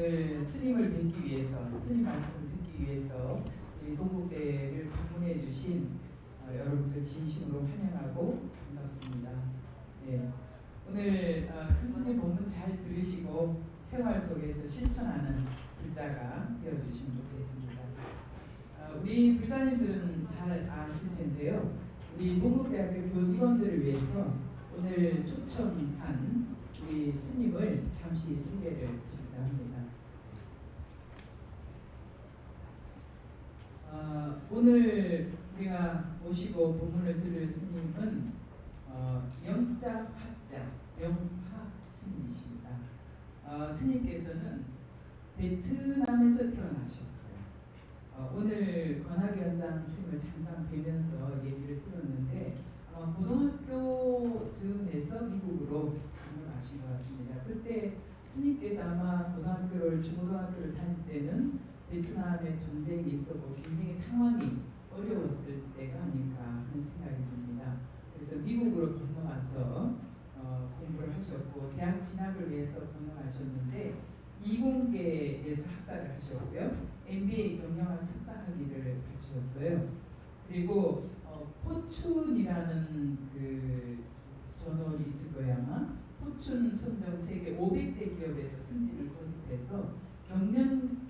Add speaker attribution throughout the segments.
Speaker 1: 오늘 스님을 뵙기 위해서, 스님 말씀을 듣기 위해서 우리 동국대를 방문해 주신 여러분들 진심으로 환영하고 반갑습니다. 예. 오늘 큰 스님 본문 잘 들으시고 생활 속에서 실천하는 불자가 되어주시면 좋겠습니다. 우리 불자님들은 잘 아실 텐데요. 우리 동국대학교 교직원들을 위해서 오늘 초청한 우리 스님을 잠시 소개를 드리려 합니다. 오늘 우리가 모시고 본문을 들을 스님은 영자 화자 영화 스님이십니다. 스님께서는 베트남에서 태어나셨어요. 오늘 권학위원장 스님을 잠깐 뵈면서 얘기를 들었는데 아마 고등학교 즈음에서 미국으로 가신 것 같습니다. 그때 스님께서 아마 고등학교를 중고등학교를 다닐 때는 베트남에 전쟁이 있었고 굉장히 상황이 어려웠을 때가 아닐까 하는 생각이 듭니다. 그래서 미국으로 건너가서 공부를 하셨고 대학 진학을 위해서 건너가셨는데 이공계에서 학사를 하셨고요. MBA 경영학 석사학위를 가지셨어요. 그리고 포춘이라는 그 저널이 있을 거예요 아마. 포춘 선정 세계 500대 기업에서 승진을 도입해서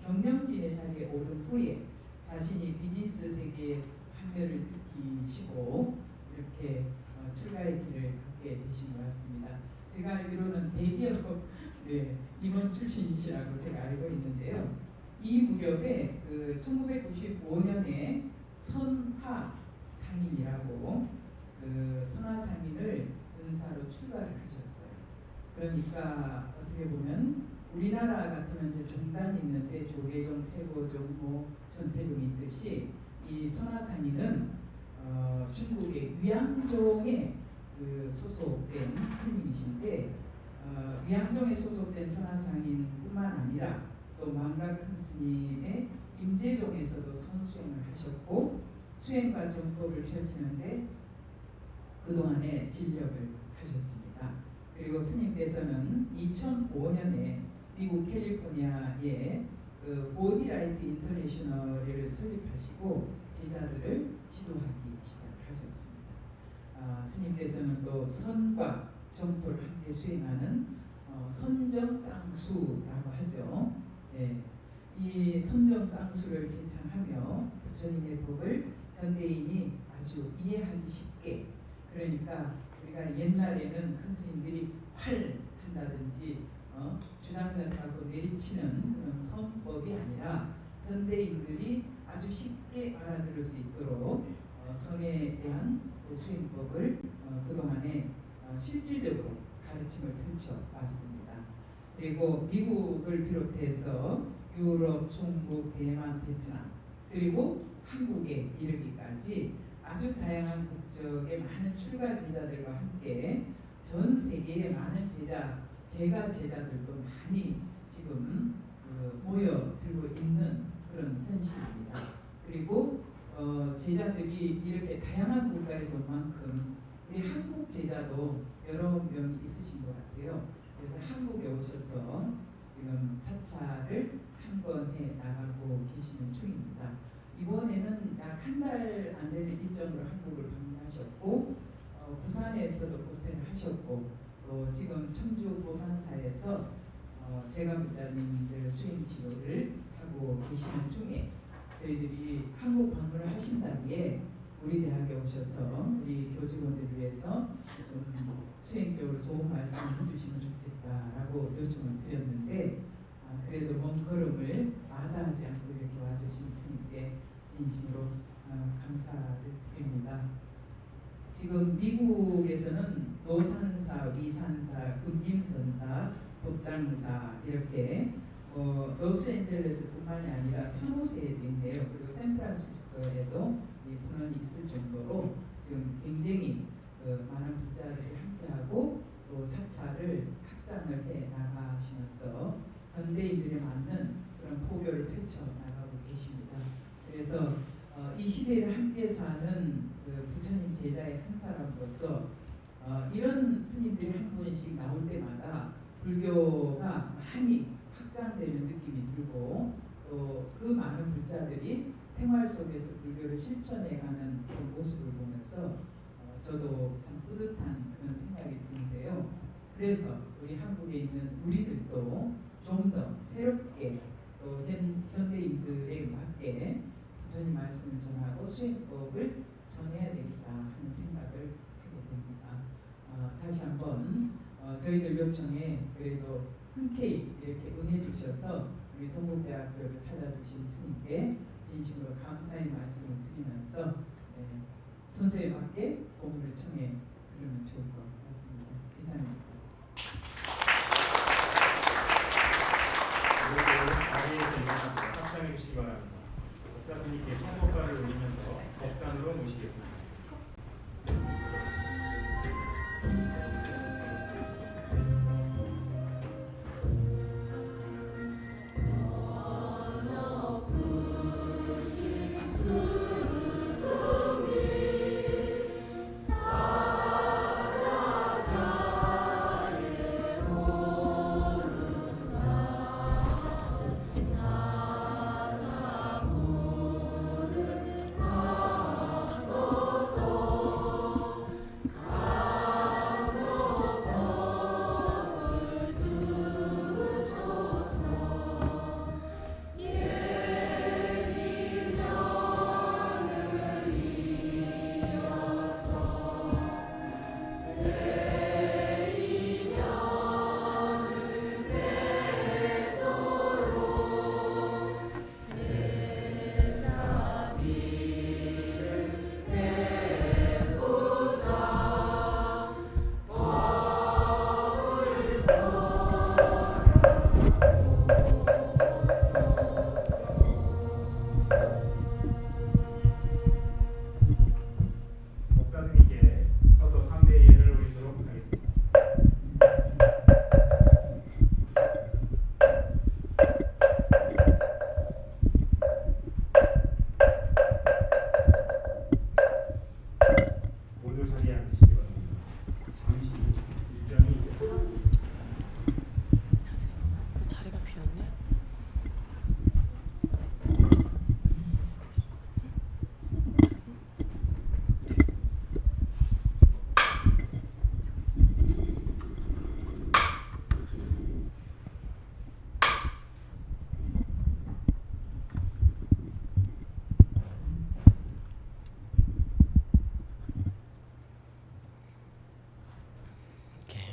Speaker 1: 경영진의 자리에 오른 후에 자신이 비즈니스 세계의 환멸을 느끼시고 이렇게 출가의 길을 걷게 되신 것 같습니다. 제가 알기로는 대기업 임원 출신이시라고 제가 알고 있는데요. 이 무렵에 1995년에 선화상인이라고 선화상인을 은사로 출가를 하셨어요. 그러니까 어떻게 보면 우리나라 같으면 이제 종단이 있는데 조계종, 태고종, 전태종이 있듯이 이 선화상인은 중국의 위양종에 소속된 스님이신데 위양종에 소속된 선화상인뿐만 아니라 또 망각 큰 스님의 임재종에서도 선수행을 하셨고 수행과 정법을 펼치는데 그동안에 진력을 하셨습니다. 그리고 스님께서는 2005년에 미국 캘리포니아에 보디라이트 인터내셔널을 설립하시고 제자들을 지도하기 시작하셨습니다. 스님께서는 또 선과 정토를 함께 수행하는 선정쌍수라고 하죠. 네. 이 선정쌍수를 제창하며 부처님의 법을 현대인이 아주 이해하기 쉽게, 그러니까 우리가 옛날에는 큰 스님들이 활 한다든지 주장자하고 내리치는 그런 선법이 아니라 현대인들이 아주 쉽게 알아들을 수 있도록 선에 대한 또 수행법을 그동안에 실질적으로 가르침을 펼쳐왔습니다. 그리고 미국을 비롯해서 유럽, 중국, 대만, 베트남 그리고 한국에 이르기까지 아주 다양한 국적의 많은 출가 제자들과 함께 전 세계의 많은 제가 제자들도 많이 지금 모여들고 있는 그런 현실입니다. 그리고 제자들이 이렇게 다양한 국가에서 온 만큼 우리 한국 제자도 여러 명이 있으신 것 같아요. 그래서 한국에 오셔서 지금 사찰을 참건해 나가고 계시는 중입니다. 이번에는 약 한 달 안 되는 일정으로 한국을 방문하셨고 부산에서도 법회를 하셨고 또 지금 청주 보산사에서 제가부자님들 수행 지도를 하고 계시는 중에 저희들이 한국 방문을 하신다기에 우리 대학에 오셔서 우리 교직원들을 위해서 좀 수행적으로 좋은 말씀을 해주시면 좋겠다라고 요청을 드렸는데 그래도 먼 걸음을 마다하지 않고 이렇게 와주신 스님께 진심으로 감사를 드립니다. 지금 미국에서는 노산사, 위산사, 군임선사, 독장사 이렇게 로스앤젤레스뿐만이 아니라 산호세에도 있네요. 그리고 샌프란시스코에도 이 분원이 있을 정도로 지금 굉장히 많은 불자들이 함께하고 또 사찰을 확장을 해 나가시면서 현대인들에 맞는 그런 포교를 펼쳐 나가고 계십니다. 그래서 이 시대를 함께 사는 부처님 제자의 한 사람으로서 이런 스님들이 한 분씩 나올 때마다 불교가 많이 확장되는 느낌이 들고 또 그 많은 불자들이 생활 속에서 불교를 실천해가는 그 모습을 보면서 저도 참 뿌듯한 그런 생각이 드는데요. 그래서 우리 한국에 있는 우리들도 좀 더 새롭게 또 현대인들에 맞게 부처님 말씀을 전하고 수행법을 전해야 되겠다 하는 생각을 하게 됩니다. 다시 한번 저희들 요청에 그래도 흔쾌히 이렇게 응해주셔서 우리 동국대학교를 찾아주신 스님께 진심으로 감사의 말씀을 드리면서 순서에 맞게 공부를 청해 들으면 좋을 것 같습니다. 이상입니다.
Speaker 2: 자리에서 일어나서 합장해 주시기 바랍니다. 목사님께 청법가를 올리면서 법단으로 모시겠습니다.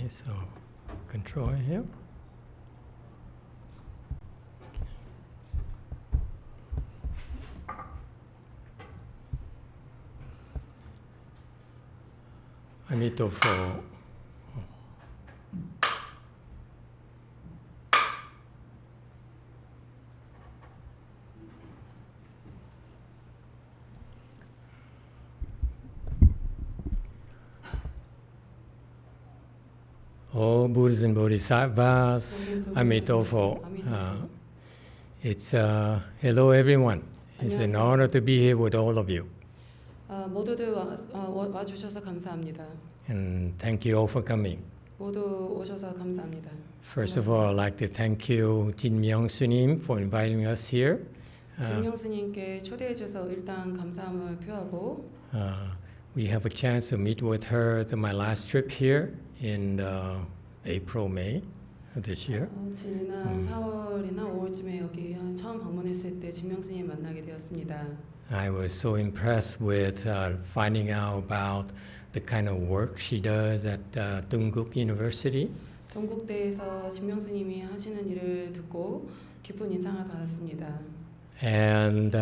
Speaker 3: So, control here. 아미토포. All Buddhas and Bodhisattvas, Amitofo. It's hello everyone. It's an honor to be here with all of you.
Speaker 4: 모두들 와주셔서 감사합니다.
Speaker 3: And thank you all for coming.
Speaker 4: 모두 오셔서 감사합니다.
Speaker 3: First of all, I'd like to thank you, Jeong Sunim, for inviting us here.
Speaker 4: 진명 스님께 초대해 주셔서 일단 감사함을 표하고
Speaker 3: We have a chance to meet with her at my last trip here in April, May this year.
Speaker 4: 지난 4월이나 5월쯤에 여기 처음 방문했을 때 진명 스님 만나게 되었습니다.
Speaker 3: I was so impressed with finding out about the kind of work she does at Dong Guk University.
Speaker 4: 동국대에서 진명 스님이 하시는 일을 듣고 깊은 인상을 받았습니다.
Speaker 3: And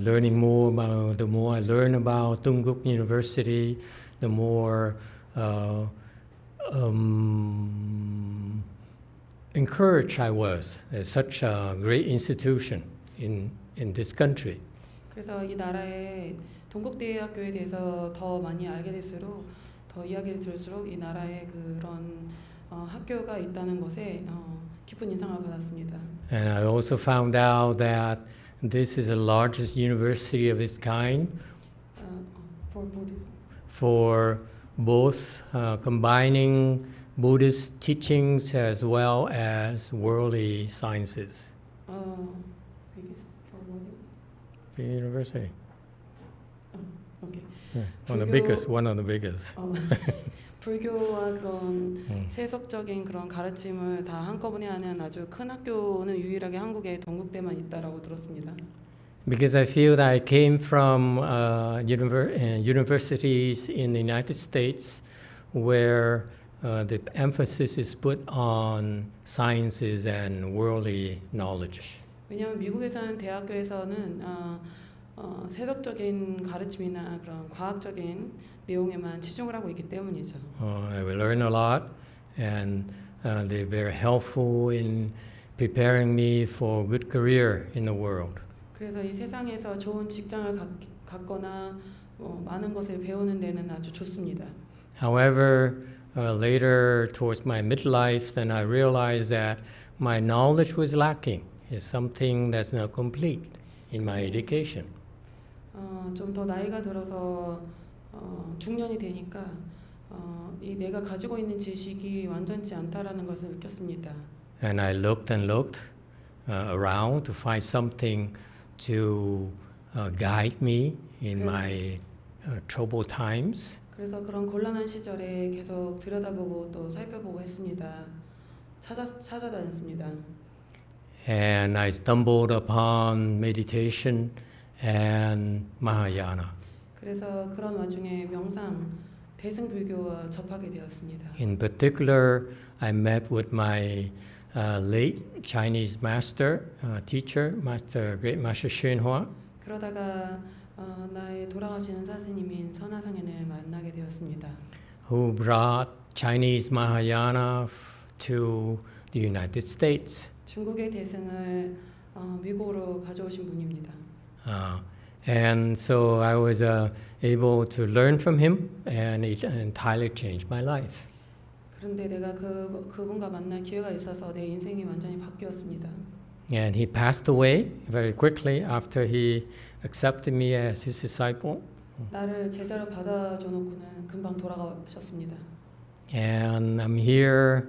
Speaker 3: learning more about, the more I learn about Dong Guk University, the more encouraged I was. It's such a great institution in this country.
Speaker 4: 그래서 이 나라의 동국대학교에 대해서 더 많이 알게 될수록 더 이야기를 들을수록 이 나라에 그런 학교가 있다는 것에 깊은 인상을 받았습니다.
Speaker 3: And I also found out that this is the largest university of its kind
Speaker 4: For Buddhism.
Speaker 3: for both combining Buddhist teachings as well as worldly sciences.
Speaker 4: Biggest for what?
Speaker 3: The university.
Speaker 4: Okay.
Speaker 3: Yeah, one of the
Speaker 4: 불교-
Speaker 3: biggest. One of the biggest.
Speaker 4: 불교와 그런 세속적인 그런 가르침을 다 한꺼번에 하는 아주 큰 학교는 유일하게 한국에 동국대만 있다라고 들었습니다.
Speaker 3: Because I feel that I came from universities in the United States where the emphasis is put on sciences and worldly knowledge.
Speaker 4: 왜냐하면 미국에서 하는 대학교에서는 세속적인 가르침이나 그런 과학적인 내용에만 치중을 하고 있기 때문이죠.
Speaker 3: I will learn a lot, and they're very helpful in preparing me for a good career in the world.
Speaker 4: 그래서 이 세상에서 좋은 직장을 갖거나 많은 것을 배우는 데는 아주 좋습니다.
Speaker 3: However, later towards my midlife, then I realized that my knowledge was lacking. It's something that's not complete in my education.
Speaker 4: 좀 더 나이가 들어서 중년이 되니까 이 내가 가지고 있는 지식이 완전치 않다라는 것을 느꼈습니다.
Speaker 3: And I looked and looked around to find something to guide me in my troubled times.
Speaker 4: 그래서 그런 곤란한 시절에 계속 들여다보고 또 살펴보고 했습니다. 찾아다녔습니다.
Speaker 3: And I stumbled upon meditation and Mahayana.
Speaker 4: 그래서 그런 와중에 명상, 대승불교와 접하게 되었습니다.
Speaker 3: In particular, I met with my late Chinese master, teacher, Great Master YongHua.
Speaker 4: 그러다가 나의 돌아가시는 사스님인 선화상현을 만나게 되었습니다.
Speaker 3: Who brought Chinese Mahayana to the United States.
Speaker 4: 중국의 대승을 미국으로 가져오신 분입니다.
Speaker 3: And so I was able to learn from him, and it entirely changed my life.
Speaker 4: 그런데 내가 그분과 만날 기회가 있어서 내 인생이 완전히 바뀌었습니다.
Speaker 3: And he passed away very quickly after he accepted me as his disciple.
Speaker 4: 나를 제자로 받아줘 놓고는 금방 돌아가셨습니다.
Speaker 3: And I'm here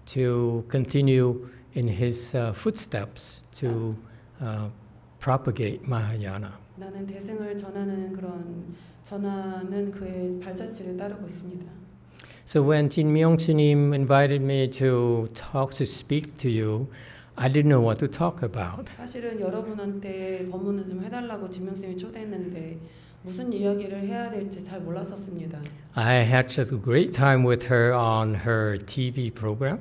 Speaker 3: to continue in his footsteps to propagate Mahayana.
Speaker 4: 나는 대승을 전하는 그의 발자취를 따르고 있습니다.
Speaker 3: So when Jinmyong S님 invited me to speak to you, I didn't know what to talk about.
Speaker 4: 사실은 여러분한테 법문을 좀 해달라고 진명쌤이 초대했는데 무슨 이야기를 해야 될지 잘 몰랐었습니다.
Speaker 3: I had just a great time with her on her TV program.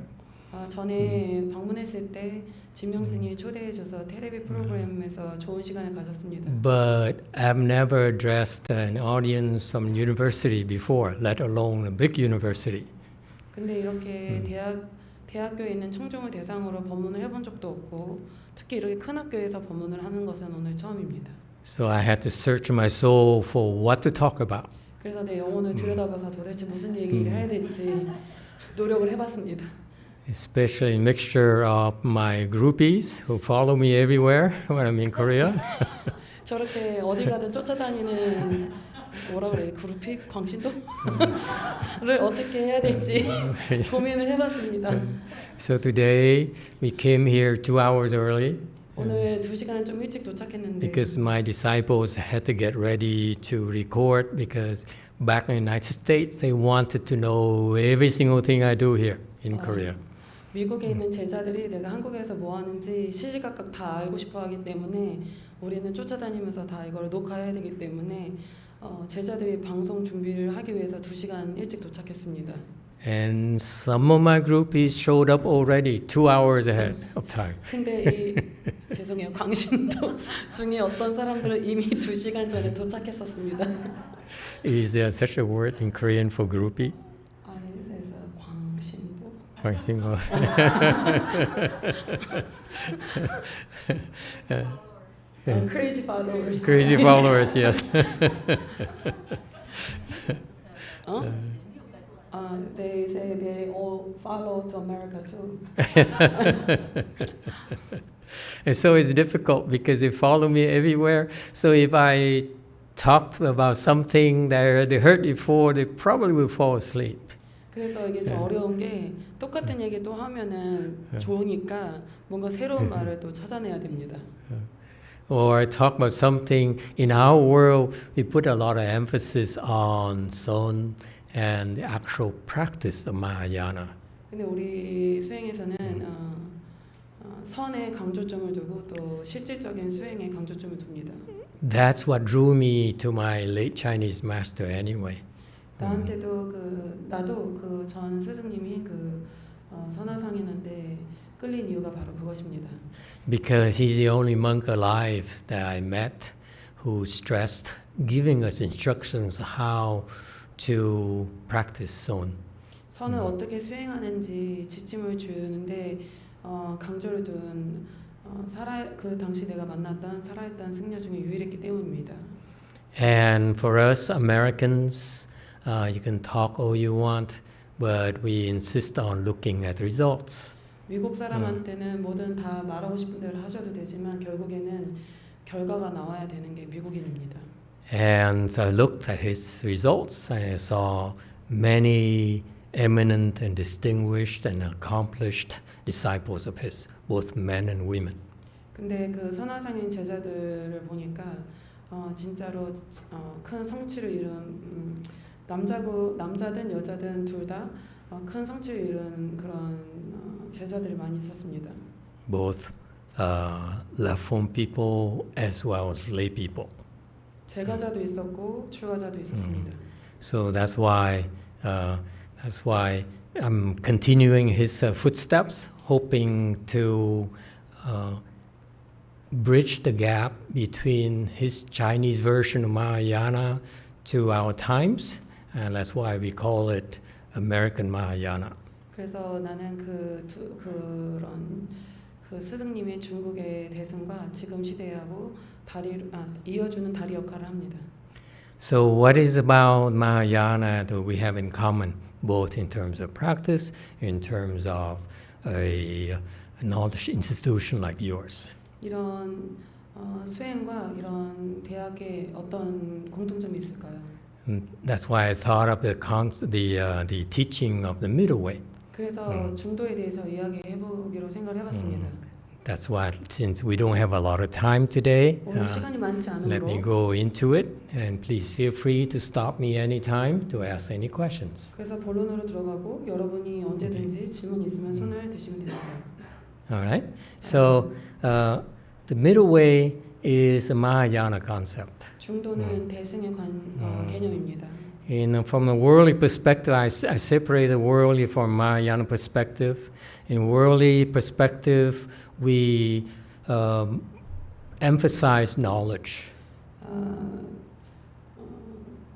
Speaker 4: 전에 방문했을 때 진명스님이 초대해줘서 텔레비 프로그램에서 좋은 시간을 가졌습니다.
Speaker 3: But I've never addressed an audience from university before, let alone a big university.
Speaker 4: 근데 이렇게 대학교에 있는 청중을 대상으로 법문을 해본 적도 없고 특히 이렇게 큰 학교에서 법문을 하는 것은 오늘 처음입니다.
Speaker 3: So I had to search my soul for what to talk about.
Speaker 4: 그래서 내 영혼을 들여다봐서 도대체 무슨 얘기를 해야 될지 노력을 해봤습니다.
Speaker 3: Especially a mixture of my groupies who follow me everywhere when I'm in Korea.
Speaker 4: 저렇게 어디 가든 쫓아다니는 뭐라 그래 그룹이 광신도를 어떻게 해야 될지 고민을 해봤습니다.
Speaker 3: So today we came here 2 hours early.
Speaker 4: 오늘 2시간 좀 일찍 도착했는데
Speaker 3: Because my disciples had to get ready to record because back in the United States they wanted to know every single thing I do here in Korea.
Speaker 4: 미국에 있는 제자들이 내가 한국에서 뭐 하는지 시시각각 다 알고 싶어 하기 때문에 우리는 쫓아다니면서 다 이걸 녹화해야 되기 때문에 제자들이 방송 준비를 하기 위해서 2시간 일찍 도착했습니다.
Speaker 3: And some of my groupies showed up already 2 hours ahead of time.
Speaker 4: 근데 죄송해요. 광신도 중에 어떤 사람들은 이미 2시간 전에 도착했었습니다.
Speaker 3: Is there such a word in Korean for groupie?
Speaker 4: 광신도? Crazy followers.
Speaker 3: Crazy followers, yes.
Speaker 4: They say they all follow to America too.
Speaker 3: And so it's difficult because they follow me everywhere. So if I talked about something that they heard before, they probably will fall asleep.
Speaker 4: 그래서 이게 좀 어려운 게 똑같은 얘기 또 하면은 좋으니까 뭔가 새로운 말을 또 찾아내야 됩니다.
Speaker 3: Or talk about something in our world, we put a lot of emphasis on Son and the actual practice of Mahayana.
Speaker 4: 근데 우리 수행에서는 선에 강조점을 두고 또 실질적인 수행에 강조점을 둡니다.
Speaker 3: That's what drew me to my late Chinese master anyway.
Speaker 4: 나한테도 나도 그 전 스승님이 선화상이는데 끌린 이유가 바로 그것입니다.
Speaker 3: Because he's the only monk alive that I met who stressed giving us instructions how to practice Son.
Speaker 4: 선을 어떻게 수행하는지 지침을 주는데 강조를 둔 그 당시 내가 만났던 살아있던 승려 중에 유일했기 때문입니다.
Speaker 3: And for us Americans, you can talk all you want, but we insist on looking at results.
Speaker 4: 미국 사람한테는 뭐든 다 말하고 싶은 대로 하셔도 되지만 결국에는 결과가 나와야 되는 게 미국인입니다.
Speaker 3: And so I looked at his results and I saw many eminent and distinguished and accomplished disciples of his, both men and women.
Speaker 4: 근데 그 선화상인 제자들을 보니까 진짜로 큰 성취를 이룬 남자든 여자든 둘 다 큰 성취를 이룬 그런 제자들이 많이 있었습니다.
Speaker 3: Both left home people as well as lay people.
Speaker 4: 제가자도 있었고 출가자도 있었습니다.
Speaker 3: So that's why I'm continuing his footsteps, hoping to bridge the gap between his Chinese version of Mahayana to our times, and that's why we call it American Mahayana.
Speaker 4: 그래서 나는 그런 스승님의 중국의 대승과 지금 시대하고 이어주는 다리 역할을 합니다.
Speaker 3: So what is about Mahayana that we have in common, both in terms of practice, in terms of a knowledge institution like yours?
Speaker 4: 이런 수행과 이런 대학에 어떤 공통점이 있을까요?
Speaker 3: That's why I thought of the teaching of the middle way.
Speaker 4: 그래서 중도에 대해서 이야기해보기로 생각을 해봤습니다.
Speaker 3: That's why, since we don't have a lot of time today,
Speaker 4: 오늘 시간이 많지
Speaker 3: let me
Speaker 4: 않으므로
Speaker 3: go into it, and please feel free to stop me anytime to ask any questions.
Speaker 4: 그래서 본론으로 들어가고 여러분이 언제든지 질문 있으면 손을 드시면 됩니다.
Speaker 3: All right. So the middle way is a Mahayana concept.
Speaker 4: 중도는 대승의 개념입니다.
Speaker 3: From a worldly perspective, I separate the worldly from Mahayana perspective. In worldly perspective, we emphasize knowledge.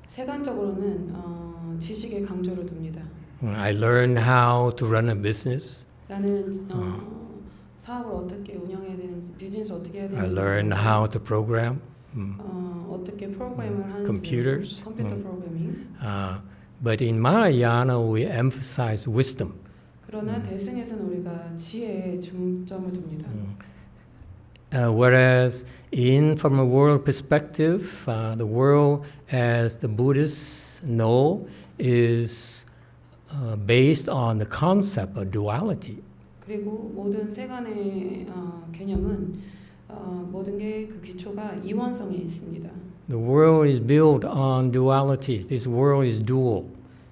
Speaker 4: 세간적으로는 지식에 강조를 둡니다.
Speaker 3: I learned how to run a business.
Speaker 4: 나는 사업을 어떻게 운영해야 되는지, 비즈니스 어떻게 해야 되는지.
Speaker 3: I learned how to program.
Speaker 4: 어떻게 프로그램을 하는지.
Speaker 3: Computers.
Speaker 4: 컴퓨터 프로그래밍.
Speaker 3: But in Mahayana, we emphasize wisdom.
Speaker 4: 그러나 대승에서는 우리가 지혜에 중점을 둡니다.
Speaker 3: Whereas from a world perspective, the world as the Buddhists know is based on the concept of duality.
Speaker 4: 그리고 모든 세간의 개념은 모든 게 그 기초가 이원성에 있습니다.
Speaker 3: The world is built on duality. This world is dual.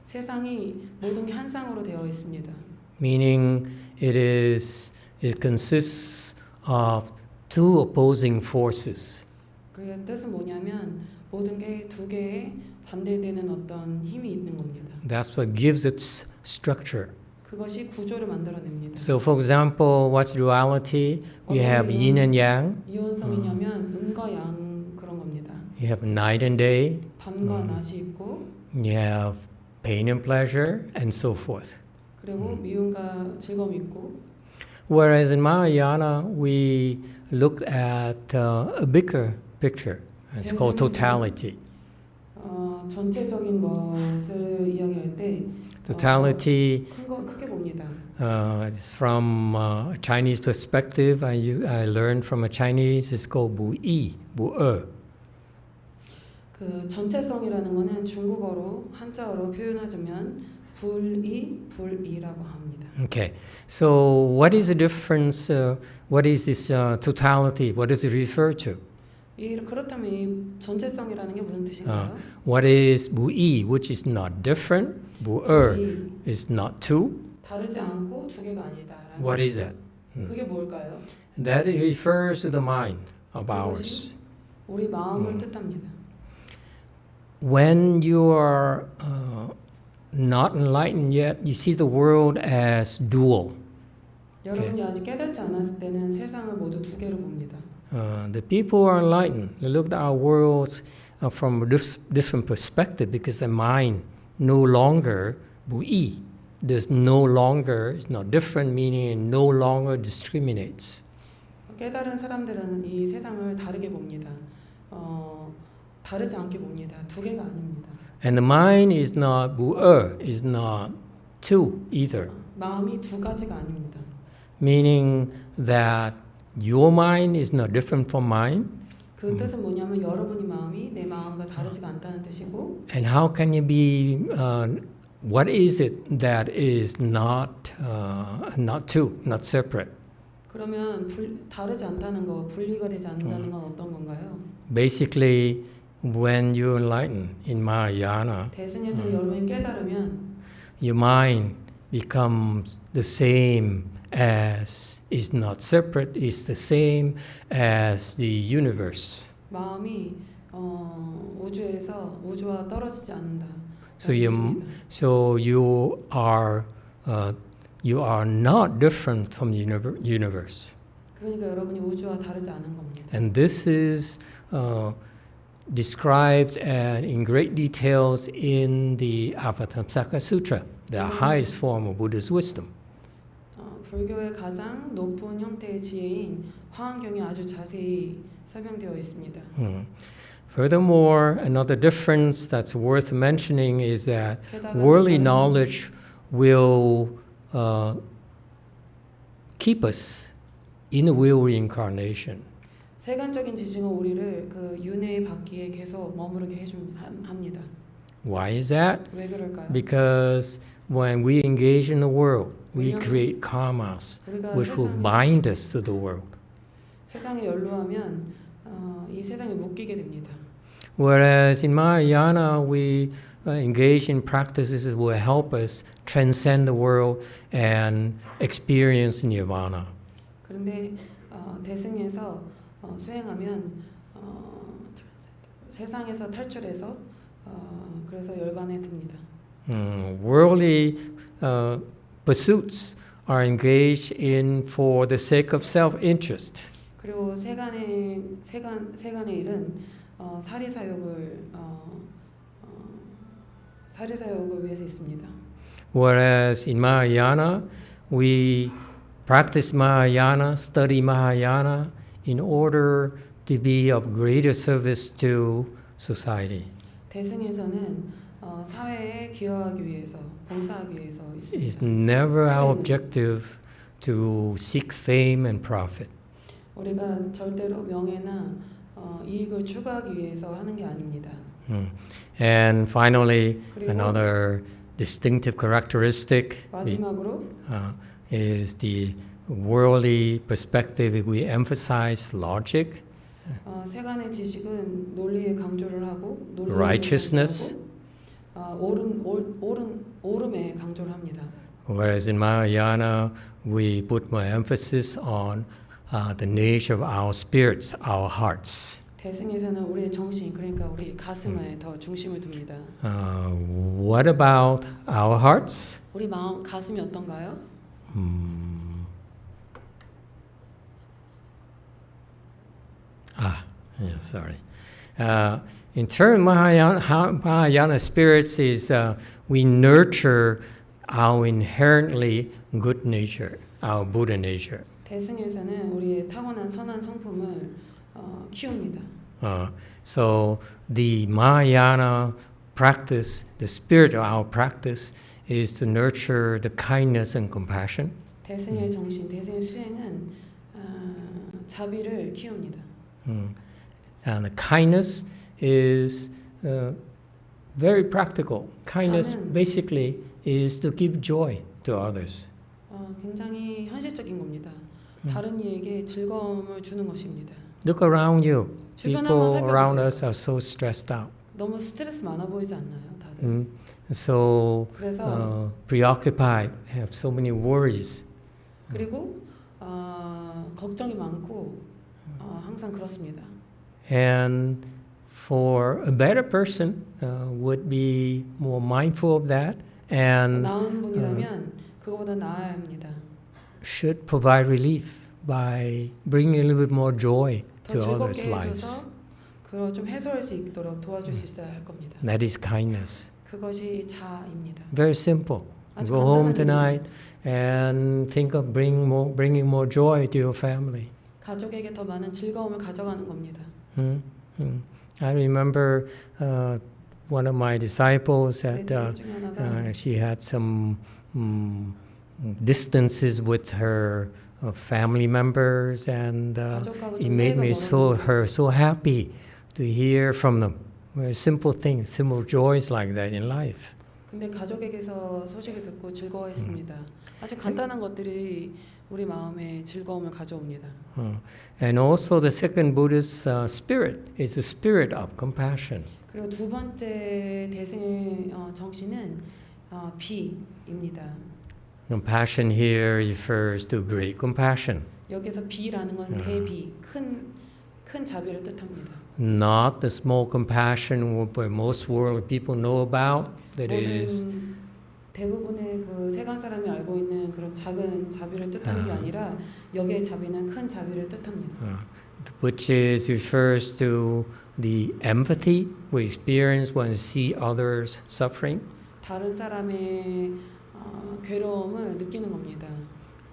Speaker 4: 세상이 모든 게 한 쌍으로 되어 있습니다.
Speaker 3: Meaning it consists of two opposing forces.
Speaker 4: 그 뜻은 뭐냐면 모든 게 두 개의 반대되는 어떤 힘이 있는 겁니다.
Speaker 3: That's what gives its structure.
Speaker 4: 그것이 구조를 만들어냅니다.
Speaker 3: So, for example, what's duality? You have yin and yang.
Speaker 4: 이원성이냐면 음과 양 그런 겁니다.
Speaker 3: You have night and day.
Speaker 4: 밤과 낮이 있고.
Speaker 3: You have pain and pleasure, and so forth.
Speaker 4: 그리고 미움과 즐거움이 있고.
Speaker 3: Whereas in Mahayana, we look at a bigger picture. It's called totality.
Speaker 4: 전체적인 것을 이야기할 때
Speaker 3: Totality.
Speaker 4: 크게 봅니다.
Speaker 3: From a Chinese perspective, I learned from a Chinese. It's called 不异, 不二.
Speaker 4: 그 전체성이라는 거는 중국어로 한자어로 표현하자면 불이라고 합니다.
Speaker 3: Okay, so what is the difference? What is this totality? What does it refer to?
Speaker 4: 그렇다면 이 전체성이라는 게 무슨 뜻인가요?
Speaker 3: What is 무이, which is not different? 무을 is not two.
Speaker 4: 다르지 않고 두 개가 아니다.
Speaker 3: What is that?
Speaker 4: 그게 뭘까요?
Speaker 3: That it refers to the mind of ours.
Speaker 4: 우리 마음을 뜻합니다.
Speaker 3: When you are not enlightened yet, you see the world as dual.
Speaker 4: 여러분이 아직 깨닫지 않았을 때는 세상을 모두 두 개로 봅니다.
Speaker 3: The people who are enlightened, they look at our world from a different perspective because the mind no longer 무이, does no longer, is not different, meaning it no longer discriminates.
Speaker 4: 깨달은 사람들은 이 세상을 다르게 봅니다. 다르지 않게 봅니다. 두 개가 아닙니다.
Speaker 3: And the mind is not 무을, is not two either.
Speaker 4: 마음이 두 가지가 아닙니다.
Speaker 3: Meaning that your mind is not different from mine.
Speaker 4: 그 뜻은 뭐냐면 여러분의 마음이 내 마음과 다르지가 않다는 뜻이고.
Speaker 3: And how can you be? What is it that is not two, not separate?
Speaker 4: 그러면 다르지 않다는 거, 분리가 되지 않는다는 건 어떤 건가요?
Speaker 3: Basically, when you enlighten in Mahayana,
Speaker 4: 대승에서 여러분이 깨달으면
Speaker 3: your mind becomes the same as is not separate, is the same as the universe.
Speaker 4: 마음이 우주와 떨어지지 않는다.
Speaker 3: So you are not different from the universe.
Speaker 4: 그러니까 여러분이 우주와 다르지 않은 겁니다.
Speaker 3: And this is described in great details in the Avatamsaka Sutra, the highest form of Buddhist wisdom.
Speaker 4: 불교의 가장 높은 형태의 지혜인 화엄경에 아주 자세히 설명되어 있습니다.
Speaker 3: Furthermore, another difference that's worth mentioning is that worldly knowledge will keep us in a real reincarnation.
Speaker 4: 세간적인 지식은 우리를 그 윤회의 바퀴에 계속 머무르게 합니다.
Speaker 3: Why is that?
Speaker 4: 왜 그럴까요?
Speaker 3: Because when we engage in the world, we create karmas which will bind us to the world.
Speaker 4: 세상에 연루하면 이 세상에 묶이게 됩니다.
Speaker 3: Whereas in Mahayana, we engage in practices that will help us transcend the world and experience nirvana.
Speaker 4: 그런데 대승에서 수행하면 세상에서 탈출해서 그래서 열반에 듭니다.
Speaker 3: Worldly pursuits are engaged in for the sake of self-interest.
Speaker 4: 그리고 세간의 일은 사리사욕을 위해서 있습니다.
Speaker 3: Whereas in Mahayana, we practice Mahayana, study Mahayana in order to be of greater service to society.
Speaker 4: 대승에서는 사회에 기여하기 위해서, 봉사하기 위해서 있습니다.
Speaker 3: It's never our objective to seek fame and profit.
Speaker 4: 우리가 절대로 명예나 이익을 추구하기 위해서 하는 게 아닙니다.
Speaker 3: And finally, another distinctive characteristic
Speaker 4: 마지막으로
Speaker 3: is the worldly perspective. We emphasize logic,
Speaker 4: 세간의 지식은 논리에 강조를 하고
Speaker 3: righteousness,
Speaker 4: 옳음에 강조를 합니다.
Speaker 3: whereas in Mahayana we put more emphasis on the nature of our spirits, our hearts.
Speaker 4: 대승에서는 우리의 정신, 그러니까 우리 가슴에 더 중심을 둡니다.
Speaker 3: What about our hearts?
Speaker 4: 우리 마음, 가슴이 어떤가요?
Speaker 3: Sorry. In turn, Mahayana spirits is we nurture our inherently good nature, our Buddha nature.
Speaker 4: 대승에서는 우리의 타고난 선한 성품을 키웁니다.
Speaker 3: So the Mahayana practice, the spirit of our practice is to nurture the kindness and compassion.
Speaker 4: 대승의 정신, 대승의 수행은 자비를 키웁니다.
Speaker 3: And the kindness is very practical. Kindness basically is to give joy to others.
Speaker 4: 굉장히 현실적인 겁니다. 다른 이에게 즐거움을 주는 것입니다.
Speaker 3: Look around you.
Speaker 4: 주변 한번
Speaker 3: People around
Speaker 4: 살펴보세요.
Speaker 3: us are so stressed out.
Speaker 4: 너무 스트레스 많아 보이지 않나요, 다들?
Speaker 3: So
Speaker 4: 그래서
Speaker 3: preoccupied, have so many worries.
Speaker 4: 그리고 걱정이 많고 항상 그렇습니다.
Speaker 3: And for a better person would be more mindful of that and
Speaker 4: 나은 분이라면 그거보다 나아야 합니다.
Speaker 3: should provide relief by bringing a little bit more joy
Speaker 4: 더
Speaker 3: to others'
Speaker 4: 즐겁게
Speaker 3: lives.
Speaker 4: 해줘서 그걸 좀 해소할 수 있도록 도와줄 수 있어야 할 겁니다.
Speaker 3: That is kindness.
Speaker 4: 그것이 자아입니다.
Speaker 3: Very simple.
Speaker 4: 아주
Speaker 3: Go home
Speaker 4: 간단한
Speaker 3: tonight and think of bringing more joy to your family.
Speaker 4: 가족에게 더 많은 즐거움을 가져가는 겁니다.
Speaker 3: I remember one of my disciples
Speaker 4: 내
Speaker 3: that
Speaker 4: 중에 하나가
Speaker 3: she had some distances with her family members, and
Speaker 4: 가족하고
Speaker 3: it
Speaker 4: 좀
Speaker 3: made
Speaker 4: 사이가
Speaker 3: me
Speaker 4: 멀었는데
Speaker 3: so happy to hear from them. Very simple things, simple joys like that in life.
Speaker 4: 근데 가족에게서 소식을 듣고 즐거워했습니다. 아주 간단한 것들이 우리 마음에 즐거움을 가져옵니다.
Speaker 3: And also the second Buddhist spirit is the spirit of compassion.
Speaker 4: 그리고 두 번째 대승의 정신은 비입니다.
Speaker 3: Compassion here refers to great compassion,
Speaker 4: 여기서 비라는 건 대비, 큰 자비를 뜻합니다.
Speaker 3: not the small compassion where most worldly people know about. That is
Speaker 4: 모든 대부분의 그 세간 사람이 알고 있는 그런 작은 자비를 뜻하는 게 아니라 여기의 자비는 큰 자비를 뜻합니다.
Speaker 3: which is refers to the empathy we experience when we see others suffering.
Speaker 4: 다른 사람의 괴로움을 느끼는 겁니다.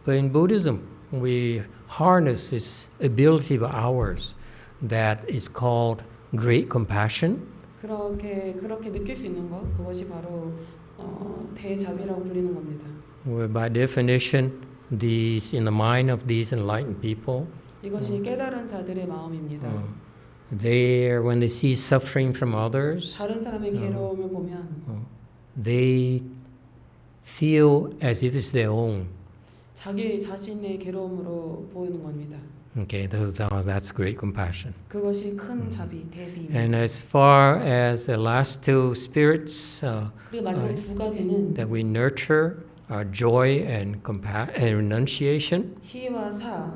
Speaker 3: But in Buddhism, we harness this ability of ours that is called great compassion.
Speaker 4: 그렇게 느낄 수 있는 것, 그것이 바로 대자비라고 불리는 겁니다.
Speaker 3: Where by definition, these in the mind of these enlightened people,
Speaker 4: 이것이 깨달은 자들의 마음입니다.
Speaker 3: when they see suffering from others,
Speaker 4: 다른 사람의 괴로움을 보면
Speaker 3: they feel as if it's their own.
Speaker 4: 자기 자신의 괴로움으로 보이는 겁니다.
Speaker 3: Okay, that's great compassion.
Speaker 4: 그것이 큰 자비, 대비입니다.
Speaker 3: And as far as the last two spirits
Speaker 4: 그리고 마지막 두 가지는
Speaker 3: that we nurture are joy and renunciation,
Speaker 4: 희와 사,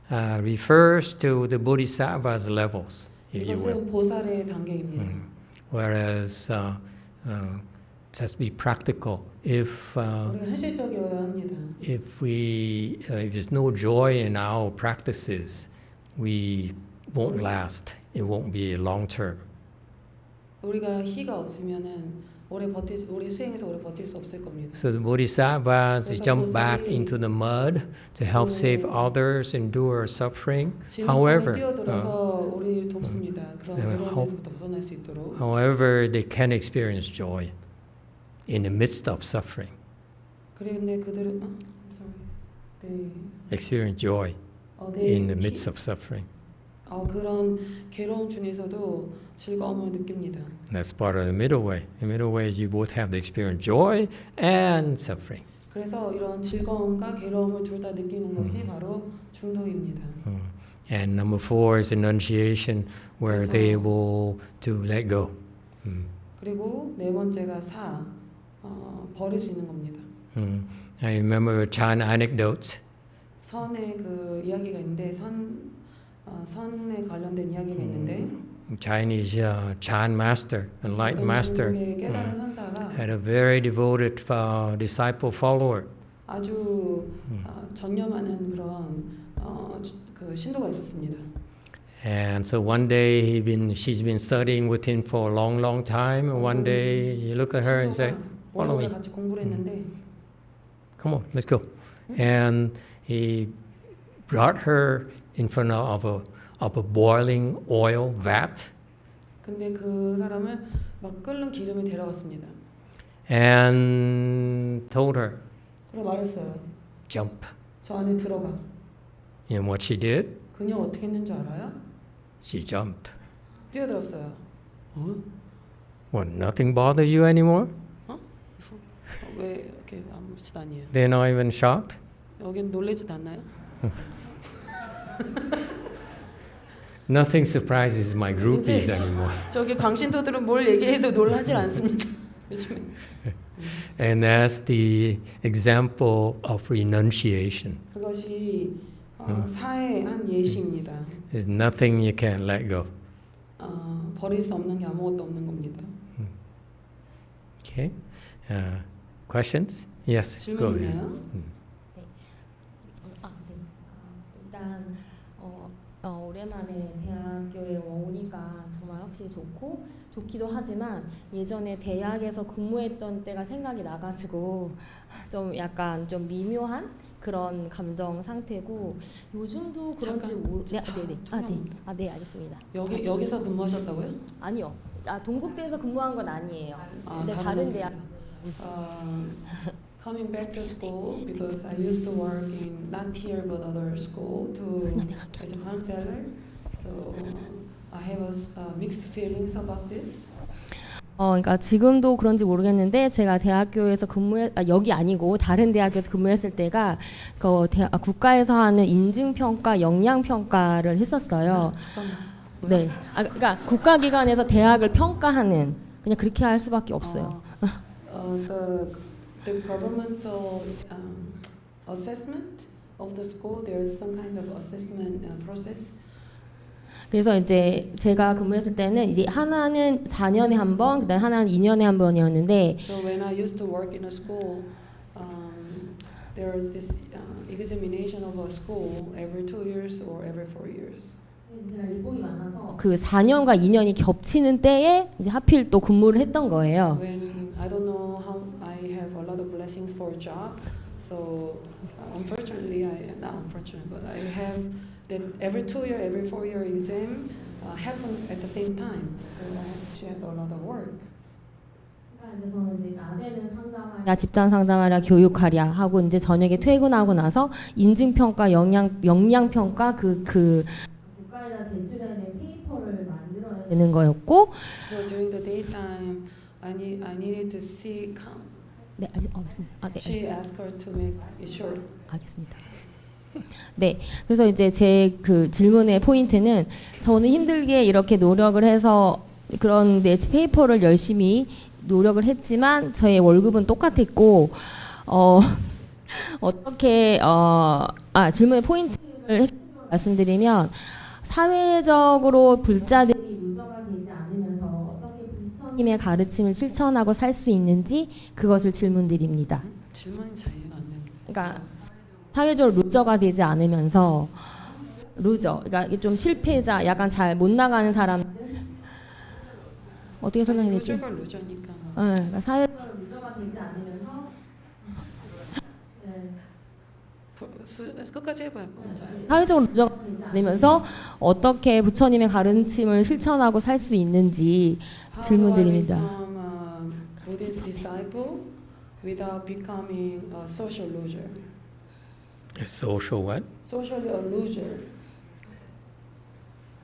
Speaker 3: refers to the bodhisattva's levels, if you will.
Speaker 4: 이것은 보살의 단계입니다.
Speaker 3: Whereas, just be practical. If
Speaker 4: 우리가 현실적이어야 합니다.
Speaker 3: if there's no joy in our practices, we won't last. It won't be long term.
Speaker 4: 우리가 희가 없으면은 우리 수행에서 오래 버틸 수 없을 겁니다.
Speaker 3: So the bodhisattvas
Speaker 4: 그래서
Speaker 3: jump back
Speaker 4: 보살이
Speaker 3: into the mud to help save others, endure suffering.
Speaker 4: 진흙탕에
Speaker 3: However,
Speaker 4: 뛰어들어서 우리를 돕습니다. 그런 괴로움에서부터 벗어날 수 있도록.
Speaker 3: however, they can experience joy in the midst of suffering.
Speaker 4: 그런데 그들은
Speaker 3: Experience joy in the midst of suffering.
Speaker 4: 그런 괴로움 중에서도 즐거움을 느낍니다.
Speaker 3: That's part of the middle way. The middle way, you both have to experience joy and suffering.
Speaker 4: 그래서 이런 즐거움과 괴로움을 둘 다 느끼는 것이 바로 중도입니다.
Speaker 3: And number 4 is renunciation, where they able to let go.
Speaker 4: 그리고 네 번째가 버릴 수 있는 겁니다.
Speaker 3: I remember Chan anecdotes.
Speaker 4: 선의 그 이야기가 있는데 선에 관련된 이야기가 있는데
Speaker 3: Chinese Chan master, enlightened master,
Speaker 4: 중국의 깨달은 선사가
Speaker 3: had a very devoted disciple follower.
Speaker 4: 아주 전념하는 그런 그 신도가 있었습니다.
Speaker 3: And so one day she's been studying with him for a long time. And one day you look at her and say, "Follow me.
Speaker 4: 같이 공부를 했는데
Speaker 3: Come on, let's go." And he brought her in front of a boiling oil vat.
Speaker 4: 근데 그 사람을 막 끓는 기름에 데려갔습니다.
Speaker 3: And told her,
Speaker 4: 그리고 말했어요.
Speaker 3: "Jump."
Speaker 4: 저 안에 들어가.
Speaker 3: You know what she did?
Speaker 4: 그녀 어떻게 했는 줄 알아요?
Speaker 3: She jumped.
Speaker 4: 뛰어들었어요.
Speaker 3: What? Nothing bothers you anymore?
Speaker 4: 왜 이렇게 아무렇지도 않아요?
Speaker 3: They're not even shocked?
Speaker 4: 여긴 놀라지도 않나요?
Speaker 3: Nothing surprises my groupies
Speaker 4: 이제
Speaker 3: anymore.
Speaker 4: 저기 광신도들은 뭘 얘기해도 놀라질 않습니다. 요즘에.
Speaker 3: And that's the example of renunciation.
Speaker 4: 그것이 사의 한 예시입니다.
Speaker 3: There's nothing you can't let go.
Speaker 4: 버릴 수 없는 게 아무것도 없는 겁니다.
Speaker 3: Okay. Questions? Yes. Go
Speaker 4: 질문
Speaker 3: ahead.
Speaker 4: 있나요?
Speaker 5: 일단 오랜만에 대학교에 오니까 정말 확실히 좋기도 하지만 예전에 대학에서 근무했던 때가 생각이 나가지고 좀 약간 좀 미묘한 그런 감정 상태고 요즘도 그런지 네, 알겠습니다.
Speaker 4: 여기서 근무하셨다고요?
Speaker 5: 아니요. 동국대에서 근무한 건 아니에요. 근데 다른 대학.
Speaker 4: Coming back to school because I used to work in not here but other school as a counselor. So I have mixed feelings about this.
Speaker 5: 그러니까 지금도 그런지 모르겠는데 제가 대학교에서 여기 아니고 다른 대학교에서 근무했을 때가 국가에서 하는 인증평가, 영양평가를 했었어요. 네, 그러니까 국가기관에서 대학을 평가하는 그냥 그렇게 할 수밖에 없어요.
Speaker 4: The governmental assessment of the school, there is some kind of assessment process.
Speaker 5: 그래서 이제 제가 근무했을 때는 이제 하나는 4년에 한 번, 그다음 하나는 2년에 한 번이었는데.
Speaker 4: So when I used to work in a school, there is this examination of a school every 2 years or every 4 years.
Speaker 5: 제가 일복이 많아서 그 4년과 2년이 겹치는 때에 이제 하필 또 근무를 했던 거예요.
Speaker 4: When I don't know how I have a lot of blessings for a job, so unfortunately, not unfortunately, but I have that every 2 year, every 4 year exam happen at the same time. So I actually had a lot of work.
Speaker 5: 그래서 이제 낮에는 상담하랴, 집단 상담하랴, 교육하랴 하고 이제 저녁에 퇴근하고 나서 인증평가, 영양평가 국가에다 제출해야 될 페이퍼를 만들어야 되는 거였고.
Speaker 4: So during the daytime, I needed to see.
Speaker 5: 네, 알겠습니다. 네,
Speaker 4: She asked her to make it short.
Speaker 5: 알겠습니다. 네, 그래서 이제 제 그 질문의 포인트는 저는 힘들게 이렇게 노력을 해서 그런 내 페이퍼를 열심히 노력을 했지만 저의 월급은 똑같았고 어떻게 질문의 포인트를 말씀드리면 사회적으로 불자들이 루저가 되지 않으면서 어떻게 부처님의 가르침을 실천하고 살 수 있는지 그것을 질문드립니다.
Speaker 4: 질문이 잘 이해가 안 되는.
Speaker 5: 그러니까 사회적으로 루저가 되지 않으면서 그러니까 좀 실패자, 약간 잘 못 나가는 사람 어떻게 설명해야 되지?
Speaker 4: 루저가 루저니까.
Speaker 5: 그러니까 사회적으로 루저가 되지 않으면서
Speaker 4: 끝까지 해봐요.
Speaker 5: 사회적으로 루저가 되지 않으면서 어떻게 부처님의 가르침을 실천하고 살 수 있는지 질문드립니다.
Speaker 4: How do I become a Buddhist disciple without becoming a social loser?
Speaker 3: A social what?
Speaker 4: Socially a loser.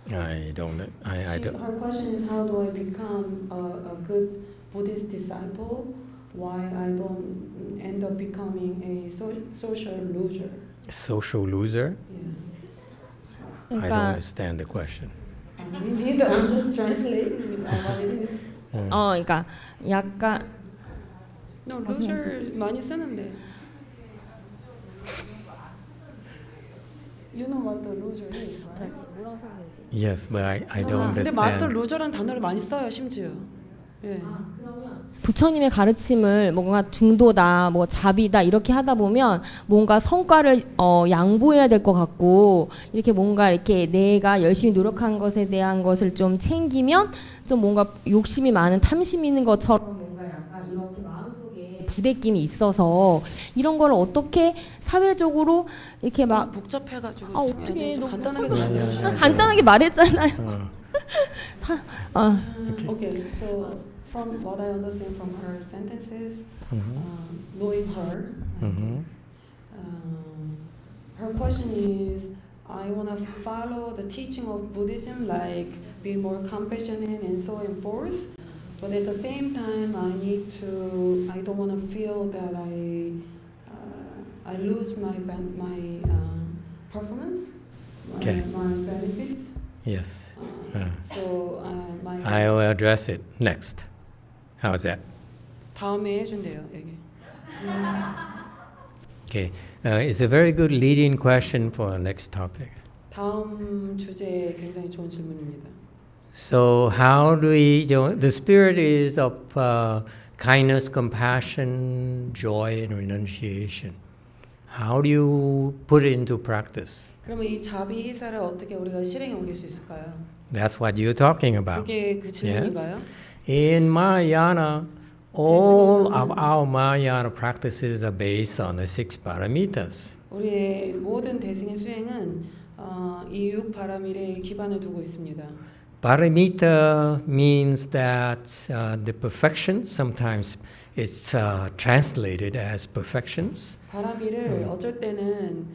Speaker 3: I don't.
Speaker 4: Her question is, how do I become a good Buddhist disciple while I don't end up becoming a social loser?
Speaker 3: Social loser?
Speaker 4: Yeah.
Speaker 3: I don't
Speaker 5: 그러니까
Speaker 3: understand the question.
Speaker 4: Neither. I'm just translating what it is.
Speaker 5: 그러니까 약간
Speaker 4: No, loser 많이 쓰는데. You know what the loser is, right?
Speaker 5: 뭐라고 설명해야지?
Speaker 3: Yes, but I don't
Speaker 4: 근데 마스터
Speaker 3: understand.
Speaker 4: 루저라는 단어를 많이 써요, 심지어. 예.
Speaker 5: 부처님의 가르침을 뭔가 중도다, 뭐 자비다 이렇게 하다 보면 뭔가 성과를 양보해야 될 것 같고 이렇게 뭔가 이렇게 내가 열심히 노력한 것에 대한 것을 좀 챙기면 좀 뭔가 욕심이 많은 탐심이 있는 것처럼 뭔가 약간 이렇게 마음속에 부대낌이 있어서 이런 걸 어떻게 사회적으로 이렇게 막
Speaker 4: 복잡해가지고.
Speaker 5: 어떻게
Speaker 4: 좀
Speaker 5: 너무
Speaker 4: 간단하게 좀 알려주세요.
Speaker 5: 간단하게 말했잖아요.
Speaker 4: Okay, so from what I understand from her sentences, knowing her, her question is, I want to follow the teaching of Buddhism, like be more compassionate and so forth, But at the same time, I don't want to feel that I lose my performance,
Speaker 3: Okay.
Speaker 4: my benefits.
Speaker 3: Yes.
Speaker 4: So
Speaker 3: I will address it next. How's that?
Speaker 4: 다음에 해준대요, 얘기.
Speaker 3: Okay. It's a very good leading question for the next topic.
Speaker 4: 다음 주제 굉장히 좋은 질문입니다.
Speaker 3: So how do we, the spirit is of kindness, compassion, joy, and renunciation. How do you put it into practice?
Speaker 4: 그러면 이 자비사를 어떻게 우리가 실행에 옮길 수 있을까요?
Speaker 3: That's what you're talking about.
Speaker 4: 그게 그 질문인가요?
Speaker 3: In Mahayana, all of our Mahayana practices are based on the 6 paramitas.
Speaker 4: 우리의 모든 대승의 수행은 이 6바라밀에 기반을 두고 있습니다.
Speaker 3: Paramita means that the perfection, sometimes it's translated as perfections.
Speaker 4: 바라밀을 어쩔 때는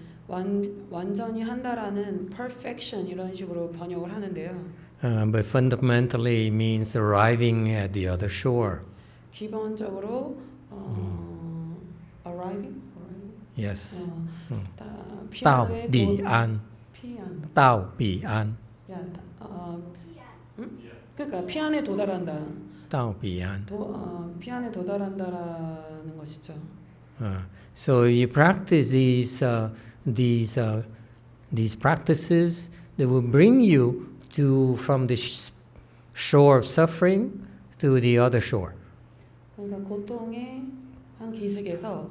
Speaker 4: 완전히 한다라는 perfection 이런 식으로 번역을 하는데요.
Speaker 3: But fundamentally it means arriving at the other shore.
Speaker 4: 기본적으로 arriving?
Speaker 3: Yes.
Speaker 4: 피안에
Speaker 3: Tao Bi An.
Speaker 4: 피안.
Speaker 3: Tao Bi An.
Speaker 4: 그러니까 피안에 도달한다.
Speaker 3: Tao Bi An.
Speaker 4: 피안에 도달한다라는 것이죠.
Speaker 3: So you practice these practices that will bring you from the shore of suffering to the other shore.
Speaker 4: 그러니까 고통의 한 기슭에서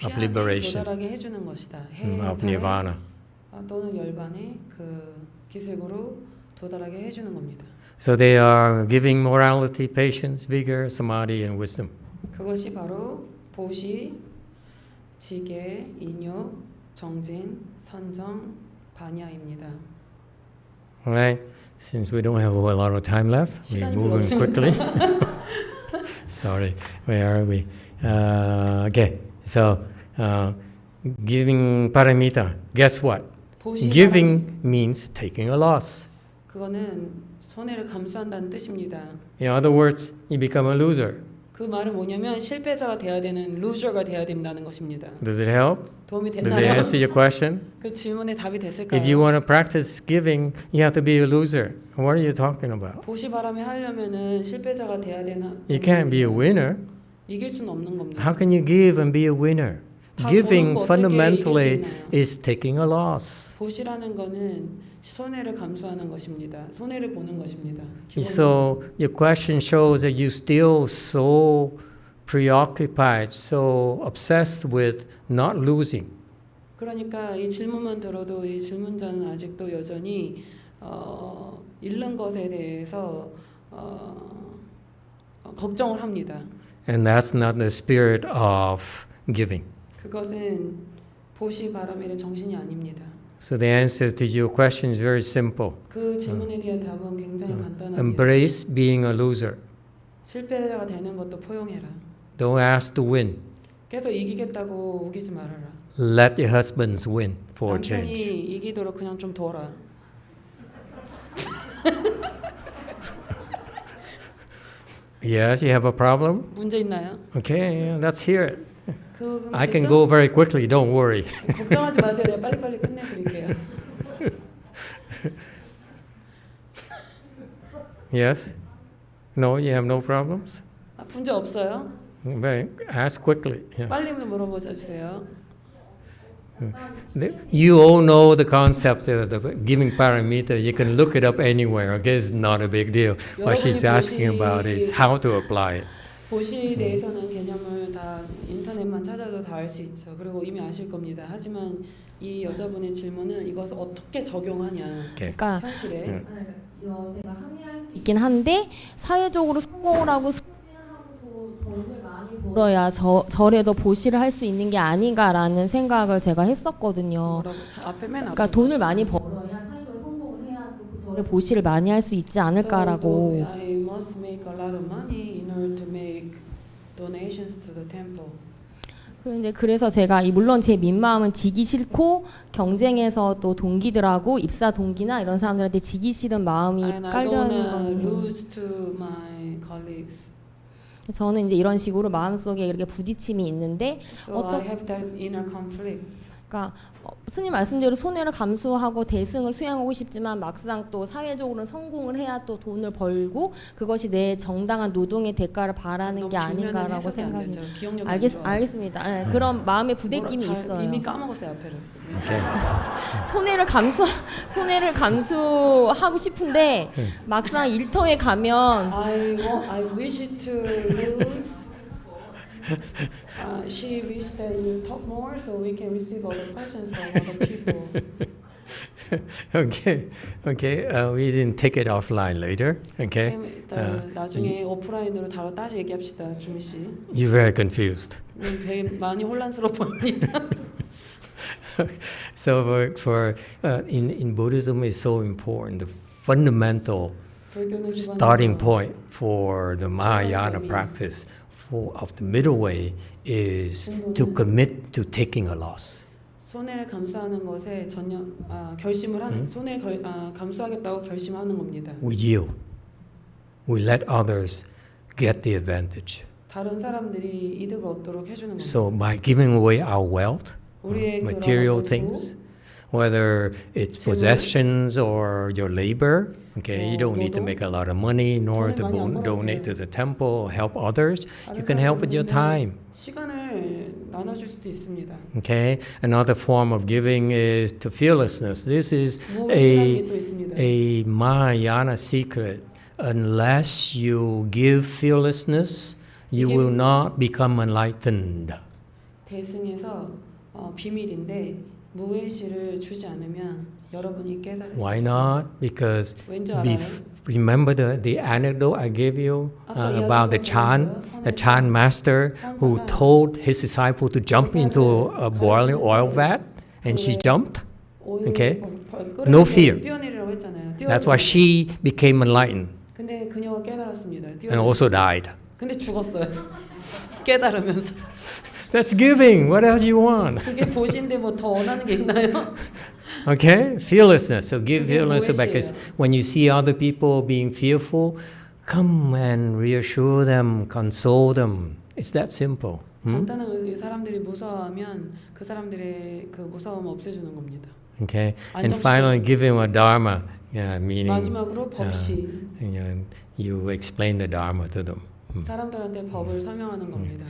Speaker 3: Of
Speaker 4: 피안에
Speaker 3: liberation.
Speaker 4: 도달하게 해주는 것이다.
Speaker 3: Of nirvana.
Speaker 4: 또는 열반의 그 기슭으로 도달하게 해주는 겁니다.
Speaker 3: So they are giving morality, patience, vigor, samadhi, and wisdom.
Speaker 4: 그것이 바로 보시, 지계, 인욕, 정진, 선정, 반야입니다.
Speaker 3: All right. Since we don't have a lot of time left, we're
Speaker 4: 시간이
Speaker 3: moving
Speaker 4: 별로
Speaker 3: quickly. Sorry, where are we? Okay, so giving paramita. Guess what?
Speaker 4: 보시
Speaker 3: Giving means taking a loss.
Speaker 4: 그거는 손해를 감수한다는 뜻입니다.
Speaker 3: In other words, you become a loser.
Speaker 4: 그 말은 뭐냐면 실패자가 돼야 되는 루저가 돼야 된다는 것입니다.
Speaker 3: Does it help?
Speaker 4: 도움이
Speaker 3: Does it
Speaker 4: 됐나요?
Speaker 3: answer your question?
Speaker 4: 그 질문에 답이 됐을까요?
Speaker 3: If you want to practice giving, you have to be a loser. What are you talking about?
Speaker 4: 보시 바람에 하려면은 실패자가 돼야 되나?
Speaker 3: You can't be a winner.
Speaker 4: 이길 수는 없는 겁니다.
Speaker 3: How can you give and be a winner?
Speaker 4: 다
Speaker 3: Giving
Speaker 4: 줘놓고 어떻게
Speaker 3: fundamentally
Speaker 4: 이길 수 있나요?
Speaker 3: is taking a loss.
Speaker 4: 보시라는 거는 손해를 감수하는 것입니다. 손해를 보는 것입니다.
Speaker 3: So your question shows that you still so preoccupied, so obsessed with not losing.
Speaker 4: 그러니까 이 질문만 들어도 이 질문자는 아직도 여전히 잃는 것에 대해서 걱정을 합니다.
Speaker 3: And that's not the spirit of giving.
Speaker 4: 그것은 보시 바람일의 정신이 아닙니다.
Speaker 3: So the answer to your question is very simple.
Speaker 4: 그 질문에 대한 답은 굉장히 간단합니다.
Speaker 3: Embrace being a loser.
Speaker 4: 실패자가 되는 것도 포용해라.
Speaker 3: Don't ask to win.
Speaker 4: 계속 이기겠다고 우기지 말아라.
Speaker 3: Let your husbands win for a
Speaker 4: 남편이
Speaker 3: change.
Speaker 4: 이기도록 그냥 좀 둬라.
Speaker 3: Yes, you have a problem?
Speaker 4: 문제 있나요?
Speaker 3: Okay, let's hear it.
Speaker 4: 그
Speaker 3: I can go very quickly, don't worry.
Speaker 4: 걱정하지 마세요. 내가 빨리빨리 끝내드릴게요.
Speaker 3: Yes? No, you have no problems?
Speaker 4: 문제 없어요?
Speaker 3: Very, ask quickly. Yeah.
Speaker 4: 빨리 물어봐 주세요.
Speaker 3: You all know the concept of the giving paramita. You can look it up anywhere. Okay, it's not a big deal. What she's asking about is how to apply it.
Speaker 4: 보시에 대해서는 개념을 다 인터넷만 찾아도 다 알 수 있죠. 그리고 이미 아실 겁니다. 하지만 이 여자분의 질문은 이것을 어떻게 적용하냐.
Speaker 3: Okay.
Speaker 5: 그러니까
Speaker 4: 현실에.
Speaker 5: 여세가 항의할 수 있긴 한데 사회적으로 성공을 하고 돈을 많이 벌어야 절에도 보시를 할 수 있는 게 아닌가라는 생각을 제가 했었거든요.
Speaker 4: 뭐라고? 앞에 맨 앞에.
Speaker 5: 그러니까 돈을 많이 벌어야 사회적으로 성공을 해야 또 절에 보시를 많이 할 수 있지 않을까라고.
Speaker 4: I must make a lot of money in order to make donations to the temple.
Speaker 5: 그런데 그래서 제가 물론 제 민마음은 지기 싫고 경쟁에서 또 동기들하고 입사 동기나 이런 사람들한테 지기 싫은 마음이
Speaker 4: And I
Speaker 5: 깔려
Speaker 4: don't
Speaker 5: 있는
Speaker 4: wanna
Speaker 5: 건
Speaker 4: lose to my colleagues.
Speaker 5: 저는 이제 이런 식으로 마음속에 이렇게 부딪힘이 있는데
Speaker 4: So I have that inner conflict.
Speaker 5: 그러니까 스님 말씀대로 손해를 감수하고 대승을 수행하고 싶지만 막상 또 사회적으로는 성공을 해야 또 돈을 벌고 그것이 내 정당한 노동의 대가를 바라는 게 아닌가라고 생각이 알겠습니다. 네, 그런 마음의 부대낌이 있어요.
Speaker 4: 이미 까먹었어요 앞에를.
Speaker 5: 손해를 감수하고 싶은데 막상 일터에 가면
Speaker 4: I wish to lose. She wished that you talk more so we can receive other questions from other people.
Speaker 3: Okay. We didn't take it offline later. Okay.
Speaker 4: 나중에 오프라인으로 다시 얘기합시다, 주미 씨.
Speaker 3: You're very confused.
Speaker 4: 많이 혼란스러워 보입니다.
Speaker 3: So in Buddhism is so important. The fundamental starting point for the Mahayana practice of the middle way is to commit to taking a loss.
Speaker 4: 손해를 감수하는 것에 결심을 하는 손해를 감수하겠다고 결심하는 겁니다.
Speaker 3: We yield. We let others get the advantage.
Speaker 4: 다른 사람들이 이득을 얻도록 해주는 겁니다.
Speaker 3: So by giving away our wealth,
Speaker 4: 우리의
Speaker 3: material things, whether it's possessions or your labor, okay, you don't need to make a lot of money nor to donate to the temple, help others. You can help with your time.
Speaker 4: 시간을 나눠줄 수도 있습니다.
Speaker 3: Okay, another form of giving is to fearlessness. This is a Mahayana secret. Unless you give fearlessness, you will not become enlightened.
Speaker 4: 대승에서 비밀인데 무의식을 주지 않으면 여러분이 깨달을 수
Speaker 3: Why not? Because
Speaker 4: 왠지 알아요?
Speaker 3: remember the anecdote I gave you about the Chan master who told his disciple to jump into a boiling oil vat, and she jumped. Okay, no fear.
Speaker 4: 뛰어내리라고 했잖아요.
Speaker 3: That's why she became enlightened
Speaker 4: 근데 그녀가 깨달았습니다.
Speaker 3: and also died.
Speaker 4: 근데 죽었어요. 깨달으면서.
Speaker 3: That's giving. What else you want?
Speaker 4: 그게 보신데 뭐 더 원하는 게 있나요?
Speaker 3: Okay, fearlessness. So give fearlessness because when you see other people being fearful, come and reassure them, console them. It's that simple.
Speaker 4: 간단한 사람들이 무서워하면 그 사람들의 그 무서움 없애주는 겁니다.
Speaker 3: Okay, and finally, give him a Dharma, meaning
Speaker 4: 마지막으로 법시.
Speaker 3: You explain the Dharma to them.
Speaker 4: 사람들한테 법을 설명하는 겁니다.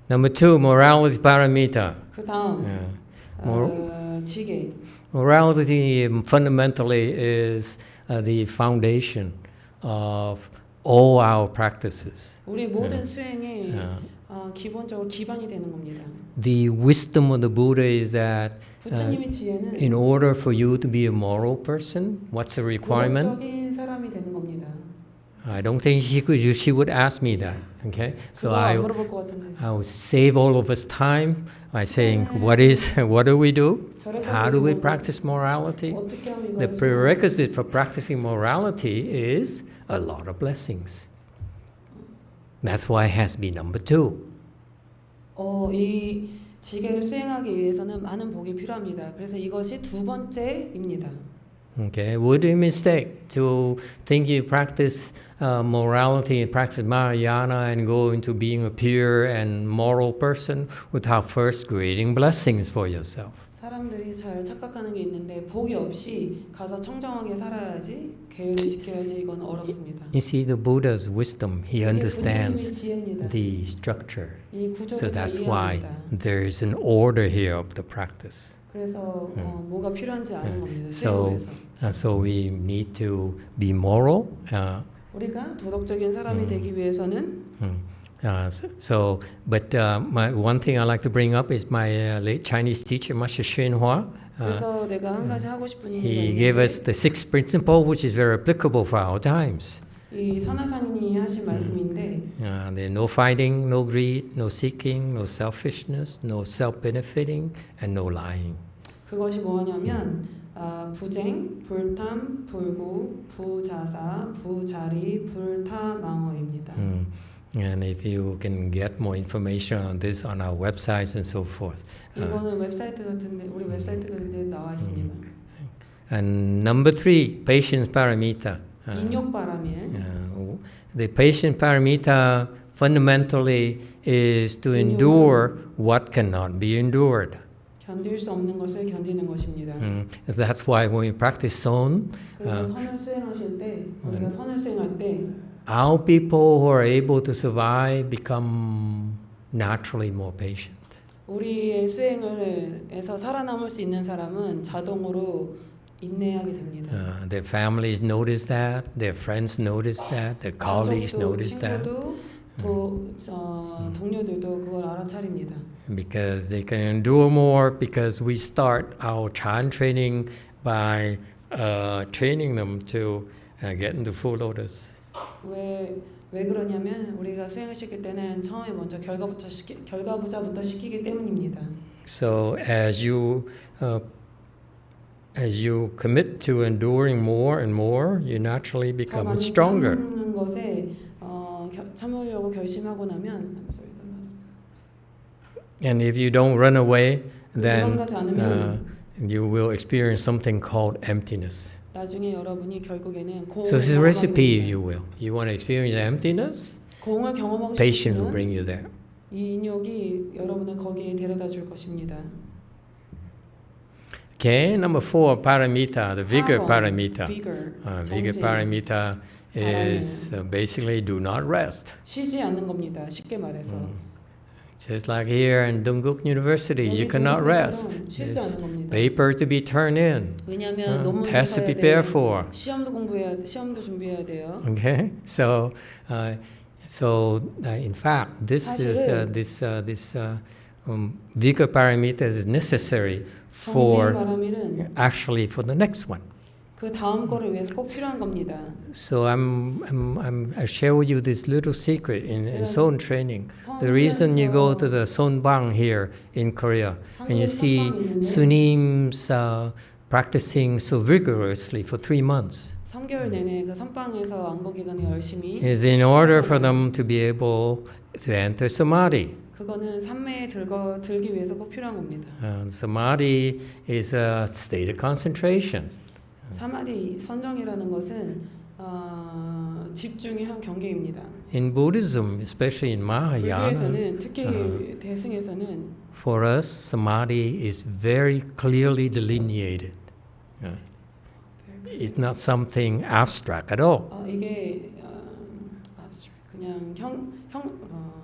Speaker 3: Number 2, morality paramita.
Speaker 4: 그 다음 지계.
Speaker 3: Morality fundamentally is the foundation of all our practices.
Speaker 4: 우리 모든 수행에 기본적으로 기반이 되는 겁니다.
Speaker 3: The wisdom of the Buddha is that
Speaker 4: 부처님의 지혜는
Speaker 3: in order for you to be a moral person, what's the requirement?
Speaker 4: 도덕적인 사람이 되는 겁니다.
Speaker 3: I don't think she would ask me that. Okay, so I will save all of us time by saying, what do we do? How do we practice morality? The prerequisite for practicing morality is a lot of blessings. That's why it has to be number 2.
Speaker 4: 이 지계를 수행하기 위해서는 많은 복이 필요합니다. 그래서 이것이 두 번째입니다.
Speaker 3: Okay, would it be a mistake to think you practice morality and practice Mahayana and go into being a pure and moral person without first creating blessings for yourself?
Speaker 4: 사람들이 잘 착각하는 게 있는데 복이 없이 가서 청정하게 살아야지 계율을 지켜야지 이건 어렵습니다.
Speaker 3: You see, the Buddha's wisdom, he understands the structure. So that's why there is an order here of the practice.
Speaker 4: 그래서 뭐가 필요한지 아는 겁니다.
Speaker 3: So we need to be moral.
Speaker 4: 우리가 도덕적인 사람이 되기 위해서는
Speaker 3: one thing I like to bring up is my late Chinese teacher, Master YongHua.
Speaker 4: 그래서 내가 한 가지 하고 싶은
Speaker 3: He gave us the 6th principle, which is very applicable for our times.
Speaker 4: 이 선화상인이 하신 말씀인데,
Speaker 3: There's no fighting, no greed, no seeking, no selfishness, no self-benefiting, and no lying.
Speaker 4: 그것이 뭐냐면 부쟁, 불탐, 불구, 부자사, 부자리, 불타망어입니다.
Speaker 3: And if you can get more information on this on our websites and so forth.
Speaker 4: 이거는 웹사이트 같은데 우리 웹사이트 같은데 나와 있습니다.
Speaker 3: And number 3, patience paramita.
Speaker 4: 인욕바람일.
Speaker 3: the patient paramita fundamentally is to endure what cannot be endured.
Speaker 4: 견딜 수 없는 것을 견디는 것입니다.
Speaker 3: So that's why when we practice son,
Speaker 4: 그래서 선을 수행하실 때 우리가 선을 수행할 때
Speaker 3: our people who are able to survive become naturally more patient.
Speaker 4: 우리의 수행을 해서 살아남을 수 있는 사람은 자동으로 인내하게 됩니다.
Speaker 3: Their families notice that, their friends notice that, their colleagues
Speaker 4: 가족도,
Speaker 3: notice that.
Speaker 4: 친구도, 동료들도 그걸 알아차립니다.
Speaker 3: Because they can endure more because we start our Chan training by training them to get into full lotus.
Speaker 4: 왜 그러냐면 우리가 수행을 시킬 때는 처음에 먼저 결과부자부터 시키기 때문입니다.
Speaker 3: So as you commit to enduring more and more, you naturally become stronger.
Speaker 4: 참는 것에 참으려고 결심하고 나면
Speaker 3: And if you don't run away,
Speaker 4: 도망가지
Speaker 3: then
Speaker 4: 않으면
Speaker 3: you will experience something called emptiness.
Speaker 4: 나중에 여러분이 결국에는 공을
Speaker 3: So this is a
Speaker 4: 경험하게
Speaker 3: recipe,
Speaker 4: 됩니다.
Speaker 3: you will. You want to experience emptiness?
Speaker 4: 공을 경험하고
Speaker 3: Patience will
Speaker 4: 싶으면
Speaker 3: bring you there.
Speaker 4: 이 인욕이 여러분을 거기에 데려다 줄 것입니다.
Speaker 3: Okay, number 4, paramita, the vigor
Speaker 4: 4번,
Speaker 3: paramita.
Speaker 4: vigor,
Speaker 3: Vigor
Speaker 4: 정진.
Speaker 3: paramita is basically do not rest.
Speaker 4: 쉬지 않는 겁니다. 쉽게 말해서.
Speaker 3: Just like here in Dong Guk University, you
Speaker 4: 여기
Speaker 3: cannot rest.
Speaker 4: 동국대처럼 쉬지
Speaker 3: There's
Speaker 4: 않는 겁니다.
Speaker 3: papers to be turned in,
Speaker 4: 왜냐하면 논문도
Speaker 3: tests to
Speaker 4: 써야
Speaker 3: prepare
Speaker 4: 돼.
Speaker 3: for.
Speaker 4: 시험도 준비해야 돼요.
Speaker 3: Okay, so in fact, this is
Speaker 4: 사실은
Speaker 3: vigor paramita is necessary
Speaker 4: 정진
Speaker 3: for
Speaker 4: 바람일은
Speaker 3: actually for the next one.
Speaker 4: 그 다음 거를 위해서 꼭 필요한 겁니다.
Speaker 3: So I share with you this little secret in son training. The reason you go to the sonbang here in Korea and you see sunims practicing so vigorously for 3 months
Speaker 4: 3개월 내내 그 선방에서 안거 기간에 열심히
Speaker 3: is in order for them to be able to enter samadhi.
Speaker 4: 그거는 삼매에 들기 위해서 꼭 필요한 겁니다.
Speaker 3: Samadhi is a state of concentration.
Speaker 4: 사마디 선정이라는 것은 집중의 한 경계입니다.
Speaker 3: In Buddhism, especially in Mahayana,
Speaker 4: 불교에서는 특히 대승에서는
Speaker 3: for us, samadhi is very clearly delineated. It's not something abstract at all.
Speaker 4: 이게 그냥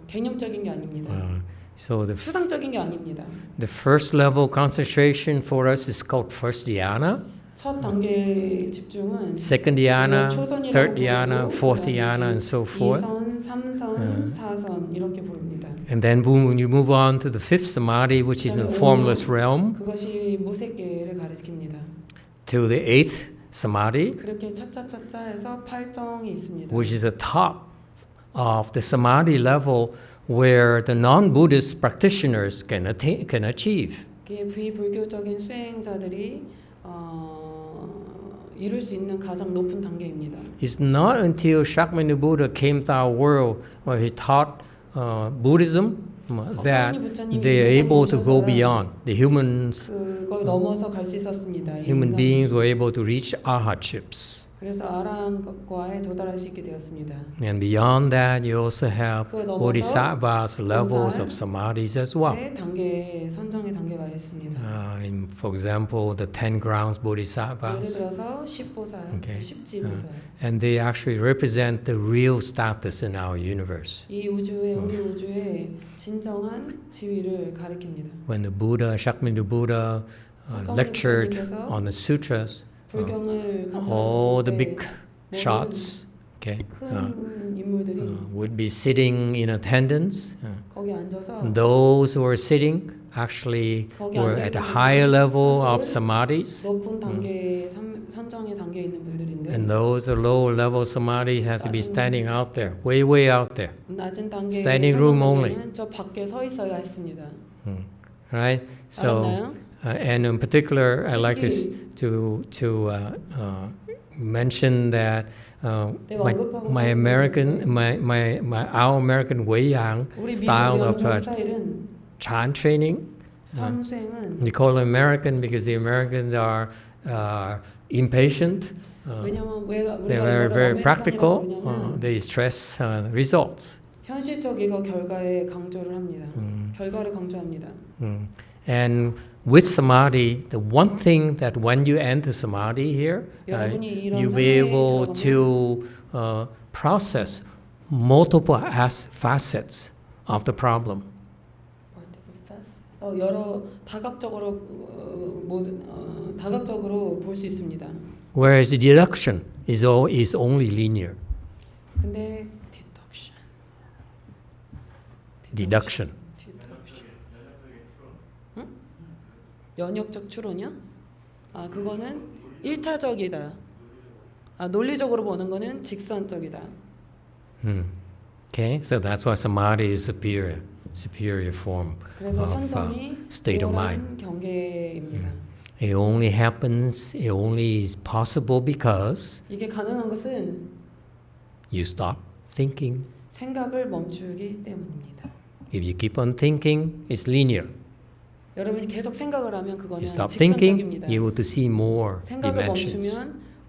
Speaker 4: 개념적인 게 아닙니다.
Speaker 3: So
Speaker 4: 추상적인 게 아닙니다.
Speaker 3: the first level concentration for us is called first dhyana,
Speaker 4: 첫 단계 집중은
Speaker 3: second dhyana,
Speaker 4: 초선이라고
Speaker 3: third dhyana,
Speaker 4: 부르고
Speaker 3: fourth
Speaker 4: 그다음에
Speaker 3: dhyana, and so forth.
Speaker 4: 2선, 3선, 4선 이렇게 부릅니다.
Speaker 3: And then when you move on to the fifth samadhi, which is in the formless realm,
Speaker 4: 그것이 무색계를 가리킵니다.
Speaker 3: to the eighth samadhi,
Speaker 4: 그렇게 차차차차 해서 8정이 있습니다.
Speaker 3: which is the top of the samadhi level where the non-Buddhist practitioners can achieve.
Speaker 4: 그게 비불교적인 수행자들이 이룰 수 있는 가장 높은 단계입니다.
Speaker 3: It's not until Shakyamuni Buddha came to our world where he taught Buddhism that they are able to go beyond. The
Speaker 4: 그걸 넘어서 갈 수 있었습니다.
Speaker 3: human beings were able to reach arhatships.
Speaker 4: 그래서 아라한과에 도달할 수 있게 되었습니다.
Speaker 3: And beyond that, you also have
Speaker 4: 그걸 넘어서
Speaker 3: bodhisattvas levels of samadhis as well.
Speaker 4: 선정의 단계가 있습니다.
Speaker 3: For example, the 10 grounds
Speaker 4: 예를
Speaker 3: bodhisattvas.
Speaker 4: 들어서 10보살,
Speaker 3: Okay.
Speaker 4: 10지보살.
Speaker 3: And they actually represent the real status in our universe.
Speaker 4: 이 우주의 우리 우주의 진정한 지위를 가리킵니다.
Speaker 3: When the Buddha, Shakyamuni Buddha, lectured on the sutras,
Speaker 4: 불경을
Speaker 3: all the big shots, okay,
Speaker 4: 큰 인물들이
Speaker 3: would be sitting in attendance.
Speaker 4: 거기 앉아서
Speaker 3: And those who were sitting actually were at a higher level of samadhis.
Speaker 4: 높은 단계 선정의 단계에 있는 분들인데
Speaker 3: And those lower level samadhi has to be standing out there, way out there.
Speaker 4: 낮은 단계
Speaker 3: Standing room only.
Speaker 4: 저 밖에 서 있어야 했습니다.
Speaker 3: Right? So,
Speaker 4: 알았나요?
Speaker 3: and in particular, I'd like to mention that our American Weiyang
Speaker 4: 우리
Speaker 3: style of
Speaker 4: 미국 스타일은
Speaker 3: Chan training.
Speaker 4: 선수행은
Speaker 3: We call it American because the Americans are impatient.
Speaker 4: 왜냐하면 우리가
Speaker 3: They were very
Speaker 4: 아메리칸이라고
Speaker 3: practical.
Speaker 4: 그러냐면
Speaker 3: They stress results.
Speaker 4: 현실적이고 결과에 강조를 합니다. 결과를 강조합니다.
Speaker 3: And with samadhi, the one thing that when you enter samadhi here,
Speaker 4: 여러분이 이런
Speaker 3: you'll be
Speaker 4: 상태에
Speaker 3: able
Speaker 4: 들어가면
Speaker 3: to process multiple facets of the problem.
Speaker 4: 여러 다각적으로 다각적으로 볼 수 있습니다.
Speaker 3: Whereas deduction is only linear.
Speaker 4: 근데
Speaker 3: Deduction.
Speaker 4: 응? 연역적 추론이요? 아 그거는 1차적이다. 아 논리적으로 보는 거는 직선적이다.
Speaker 3: Okay, so that's why samadhi is superior form
Speaker 4: 그래서
Speaker 3: of
Speaker 4: 선정이
Speaker 3: state of mind.
Speaker 4: 우월한 경계입니다.
Speaker 3: It only is possible because
Speaker 4: 이게 가능한 것은
Speaker 3: you stop thinking.
Speaker 4: 생각을 멈추기 때문입니다.
Speaker 3: If you keep on thinking, it's linear.
Speaker 4: 여러분이 계속 생각을 하면
Speaker 3: You
Speaker 4: 그거는
Speaker 3: stop thinking,
Speaker 4: 직선적입니다.
Speaker 3: you will to see more
Speaker 4: 생각을
Speaker 3: dimensions.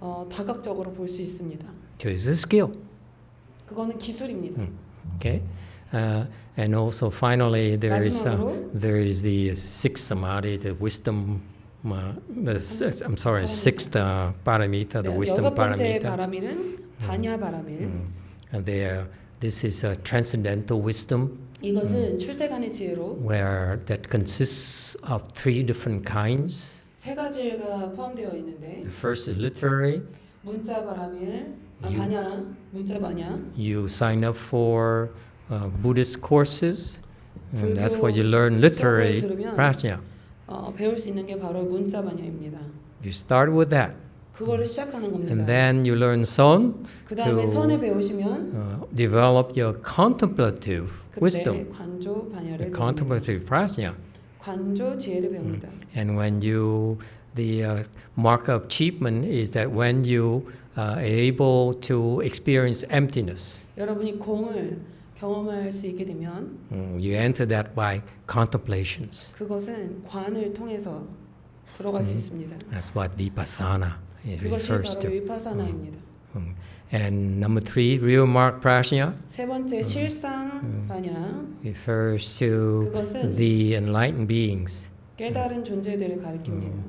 Speaker 4: 멈추면 다각적으로 볼 수 있습니다.
Speaker 3: So it's a skill.
Speaker 4: 그거는 기술입니다.
Speaker 3: Okay, and also finally there is the sixth samadhi, the wisdom. Sixth paramita, the wisdom
Speaker 4: 여섯 번째
Speaker 3: paramita.
Speaker 4: 바라밀은 바냐 바라밀.
Speaker 3: And this is a transcendental wisdom.
Speaker 4: 이것은 출세간의 지혜로
Speaker 3: Where that consists of three different kinds.
Speaker 4: 세 가지가 포함되어 있는데
Speaker 3: The first is literary.
Speaker 4: 문자 바라밀, 바냐, 문자 바냐.
Speaker 3: You sign up for Buddhist courses, and that's why you learn literary prajna.
Speaker 4: 배울 수 있는 게 바로 문자 바냐입니다.
Speaker 3: You start with that,
Speaker 4: 그거를 시작하는 겁니다.
Speaker 3: and then you learn son
Speaker 4: 그 다음에 선에
Speaker 3: to
Speaker 4: 배우시면
Speaker 3: develop your contemplative wisdom,
Speaker 4: 그때 관조 바냐를 배웁니다.
Speaker 3: contemplative prajna.
Speaker 4: 관조 지혜를 배웁니다.
Speaker 3: And when the mark of achievement is that when you are able to experience emptiness,
Speaker 4: 여러분이 공을 경험할 수 있게 되면
Speaker 3: you enter that by contemplations.
Speaker 4: 그것은 관을 통해서 들어갈 수 있습니다.
Speaker 3: That's what vipassana
Speaker 4: 그것이
Speaker 3: refers
Speaker 4: 바로
Speaker 3: to.
Speaker 4: 위파사나입니다.
Speaker 3: And number three, real mark prajna
Speaker 4: 세 번째 실상 바냐
Speaker 3: refers to
Speaker 4: 그것은
Speaker 3: the enlightened beings.
Speaker 4: 깨달은 존재들을 가리킵니다.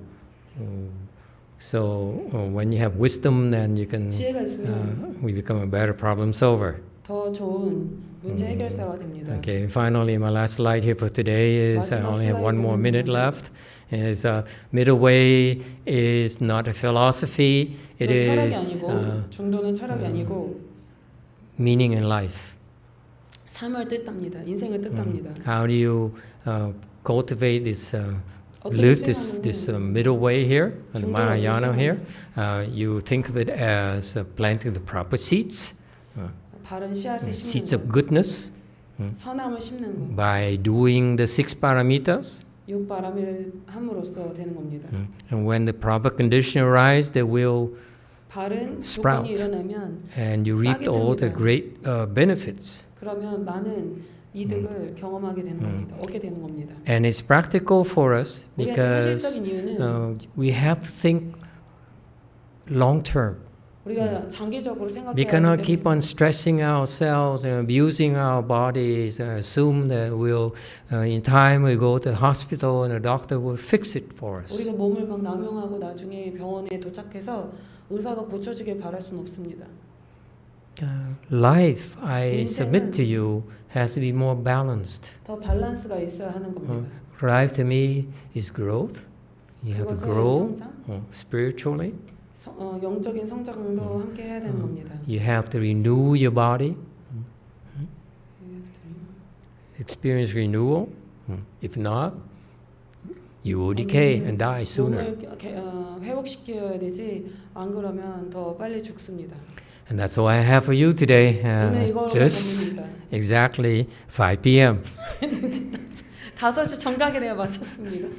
Speaker 3: So when you have wisdom, then you can
Speaker 4: 지혜가 있으면
Speaker 3: we become a better problem solver.
Speaker 4: 더 좋은 문제 해결사가 됩니다.
Speaker 3: Okay, finally, my last slide here for today is I only have one more minute left. Is middle way is not a philosophy. It
Speaker 4: 철학이
Speaker 3: is
Speaker 4: 아니고 중도는 철학이 아니고
Speaker 3: meaning in life.
Speaker 4: 삶을 뜻합니다. 인생을 뜻합니다.
Speaker 3: How do you cultivate this?
Speaker 4: 어떻게
Speaker 3: Live this
Speaker 4: 수행하는
Speaker 3: middle way here, the
Speaker 4: 중도를
Speaker 3: Mahayana
Speaker 4: 어떻게
Speaker 3: here. You think of it as planting the proper seeds,
Speaker 4: 바른 씨앗을
Speaker 3: seeds
Speaker 4: 심는
Speaker 3: of goodness,
Speaker 4: 거, 선함을 심는 거,
Speaker 3: by doing the six paramitas.
Speaker 4: 육바람을 함으로써 되는 겁니다.
Speaker 3: And when the proper condition arise, they will
Speaker 4: 바른
Speaker 3: sprout.
Speaker 4: 조건이 일어나면
Speaker 3: and you reap
Speaker 4: 싹이
Speaker 3: all the
Speaker 4: 듭니다.
Speaker 3: great benefits.
Speaker 4: 그러면 많은 이득을 경험하게 되는 겁니다. 얻게 되는 겁니다.
Speaker 3: And it's practical for us
Speaker 4: 우리한테
Speaker 3: because
Speaker 4: 현실적인 이유는
Speaker 3: we have to think long term.
Speaker 4: 우리가 장기적으로
Speaker 3: We
Speaker 4: 생각해야
Speaker 3: cannot
Speaker 4: 하기
Speaker 3: keep
Speaker 4: 때문에
Speaker 3: on stressing ourselves and abusing our bodies and assume that we'll, in time, we go to the hospital and the doctor will fix it for us.
Speaker 4: 우리가 몸을 막 남용하고 나중에 병원에 도착해서 의사가 고쳐주길 바랄 수는 없습니다.
Speaker 3: Life, I submit to you, has to be more balanced.
Speaker 4: 더 밸런스가 있어야 하는 겁니다.
Speaker 3: Life to me is growth. You have to
Speaker 4: 그것은
Speaker 3: grow
Speaker 4: 성장,
Speaker 3: spiritually.
Speaker 4: 영적인 성장도 함께 해야 되는 겁니다.
Speaker 3: You have to renew your body. Experience renewal. If not, you will decay and die sooner.
Speaker 4: 몸을 회복시켜야 되지 안 그러면 더 빨리 죽습니다.
Speaker 3: And that's all I have for you today.
Speaker 4: 오늘 이걸로
Speaker 3: Just
Speaker 4: 마칩니다.
Speaker 3: exactly 5 p.m.
Speaker 4: 5시 정각에 내가 마쳤습니다.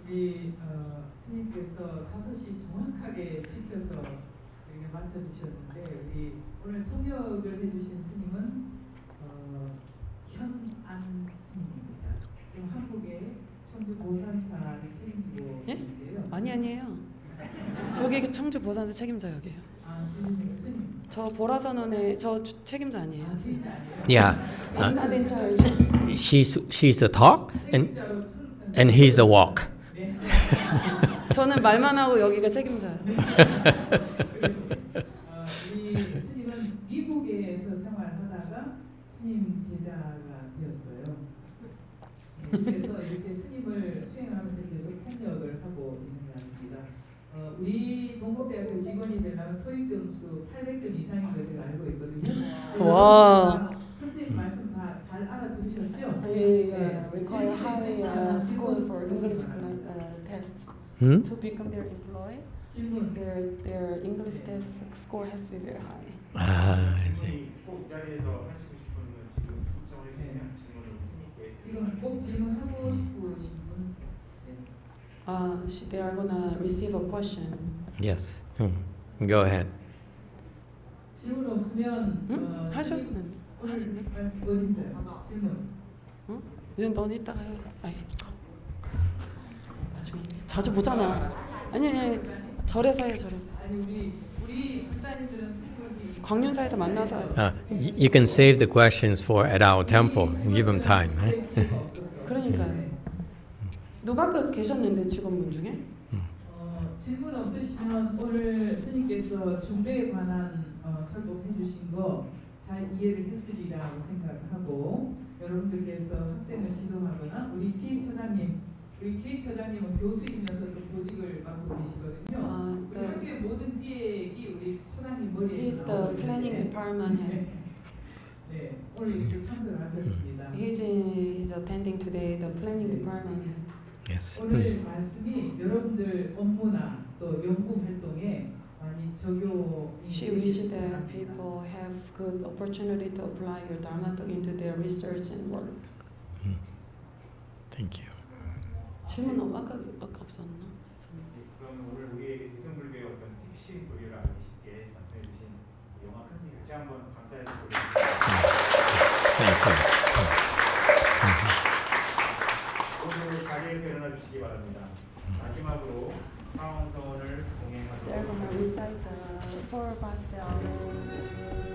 Speaker 1: 우리 스님께서 5시 정확하게 지켜서 이렇게 맞춰주셨는데 우리 오늘 통역을 해주신 스님은 안 스님입니다. 지금 한국의 청주 보산사를 책임지고
Speaker 4: 예?
Speaker 1: 있는데요.
Speaker 4: 아니에요. 저기 청주 보산사 책임자 여기에요.
Speaker 1: 아, 주님 스님.
Speaker 4: 저 보라선언의 저 책임자 아니에요.
Speaker 1: 스님 아니에요?
Speaker 3: Yeah,
Speaker 4: I'm not in charge.
Speaker 3: she's the talk
Speaker 1: 책임자로
Speaker 3: and he's the walk.
Speaker 1: 네.
Speaker 4: 저는 말만 하고 여기가 책임자예요.
Speaker 1: 우리 스님은 미국에서 생활하다가 스님 제자가 되었어요. 네, 그래서 이렇게 스님을 수행하면서 계속 통역을 하고 있는 것 같습니다. 우리 동국대학교 직원이 되려면 토익 점수 800점 이상인 걸 제가 알고 있거든요.
Speaker 4: 와.
Speaker 1: 선생님 말씀 다 잘 알아들으셨죠?
Speaker 4: I require high score for English test to become their employee.
Speaker 1: 질문.
Speaker 4: Their English test score has to be very high.
Speaker 3: Ah, I see.
Speaker 2: 꼭이 자리에서 하시고 싶은 건 지금 요청을 해주시면 질문을 스님께
Speaker 1: 지금 꼭 질문하고 싶으신 분. 네.
Speaker 4: They are gonna receive a question.
Speaker 3: Yes. Go ahead.
Speaker 1: 질문 없으면
Speaker 4: 응? 하셨는데. 하셨네.
Speaker 1: 말씀 어디 있어요? 질문.
Speaker 4: 응? 이제 넌 이따가 해. 아이. 나중에. 자주 보잖아. 아니. 절에서 해, 절에서.
Speaker 1: 아니 우리 불자님들은 스님을
Speaker 4: 광륜사에서 만나서 해요.
Speaker 3: You can save the questions for at our temple. Give them time.
Speaker 4: 그러니까요. 누가 계셨는데 직원분 중에?
Speaker 1: 질문 없으시면 오늘 스님께서 중대에 관한 설법해 주신 거 잘 이해를 했으리라고 생각하고 여러분들께서 학생을 지도하거나 우리 기획처장님은 교수이면서 또 보직을 맡고 계시거든요. 우리 학교의 모든 기획이 우리 처장님 머리에
Speaker 4: He's the planning department head.
Speaker 1: 네, 오늘 이렇게 참석하셨습니다.
Speaker 4: He's attending today the planning department head.
Speaker 3: Yes.
Speaker 1: 오늘 말씀이 여러분들 업무나 또 연구 활동에 많이 적용이
Speaker 4: She wished that people have good opportunity to apply your Dharma into their research and work.
Speaker 3: Thank you.
Speaker 4: 질문 아까 없었나?
Speaker 2: 그럼 오늘 우리에게 대승불교의 어떤 핵심 교리를 알기 쉽게 말씀해 주신 영화선사 다시 한번 감사해서
Speaker 3: Thank you.
Speaker 2: 오늘 자리에서 일어나 주시기 바랍니다. 마지막으로 사원서원을 동행하도록
Speaker 4: They're gonna recite the 4 pastels.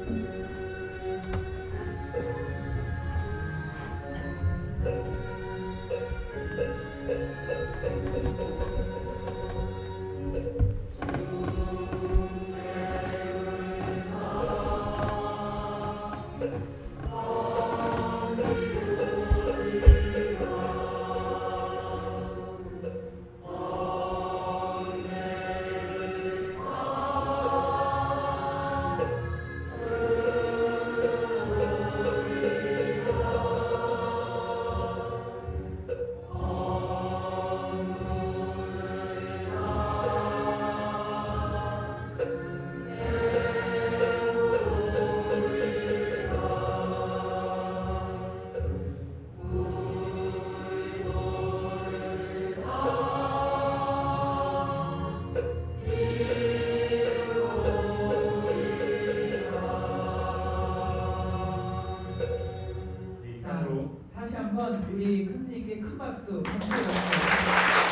Speaker 1: 다시 한번 우리 큰 스님께 큰 박수 부탁드립니다.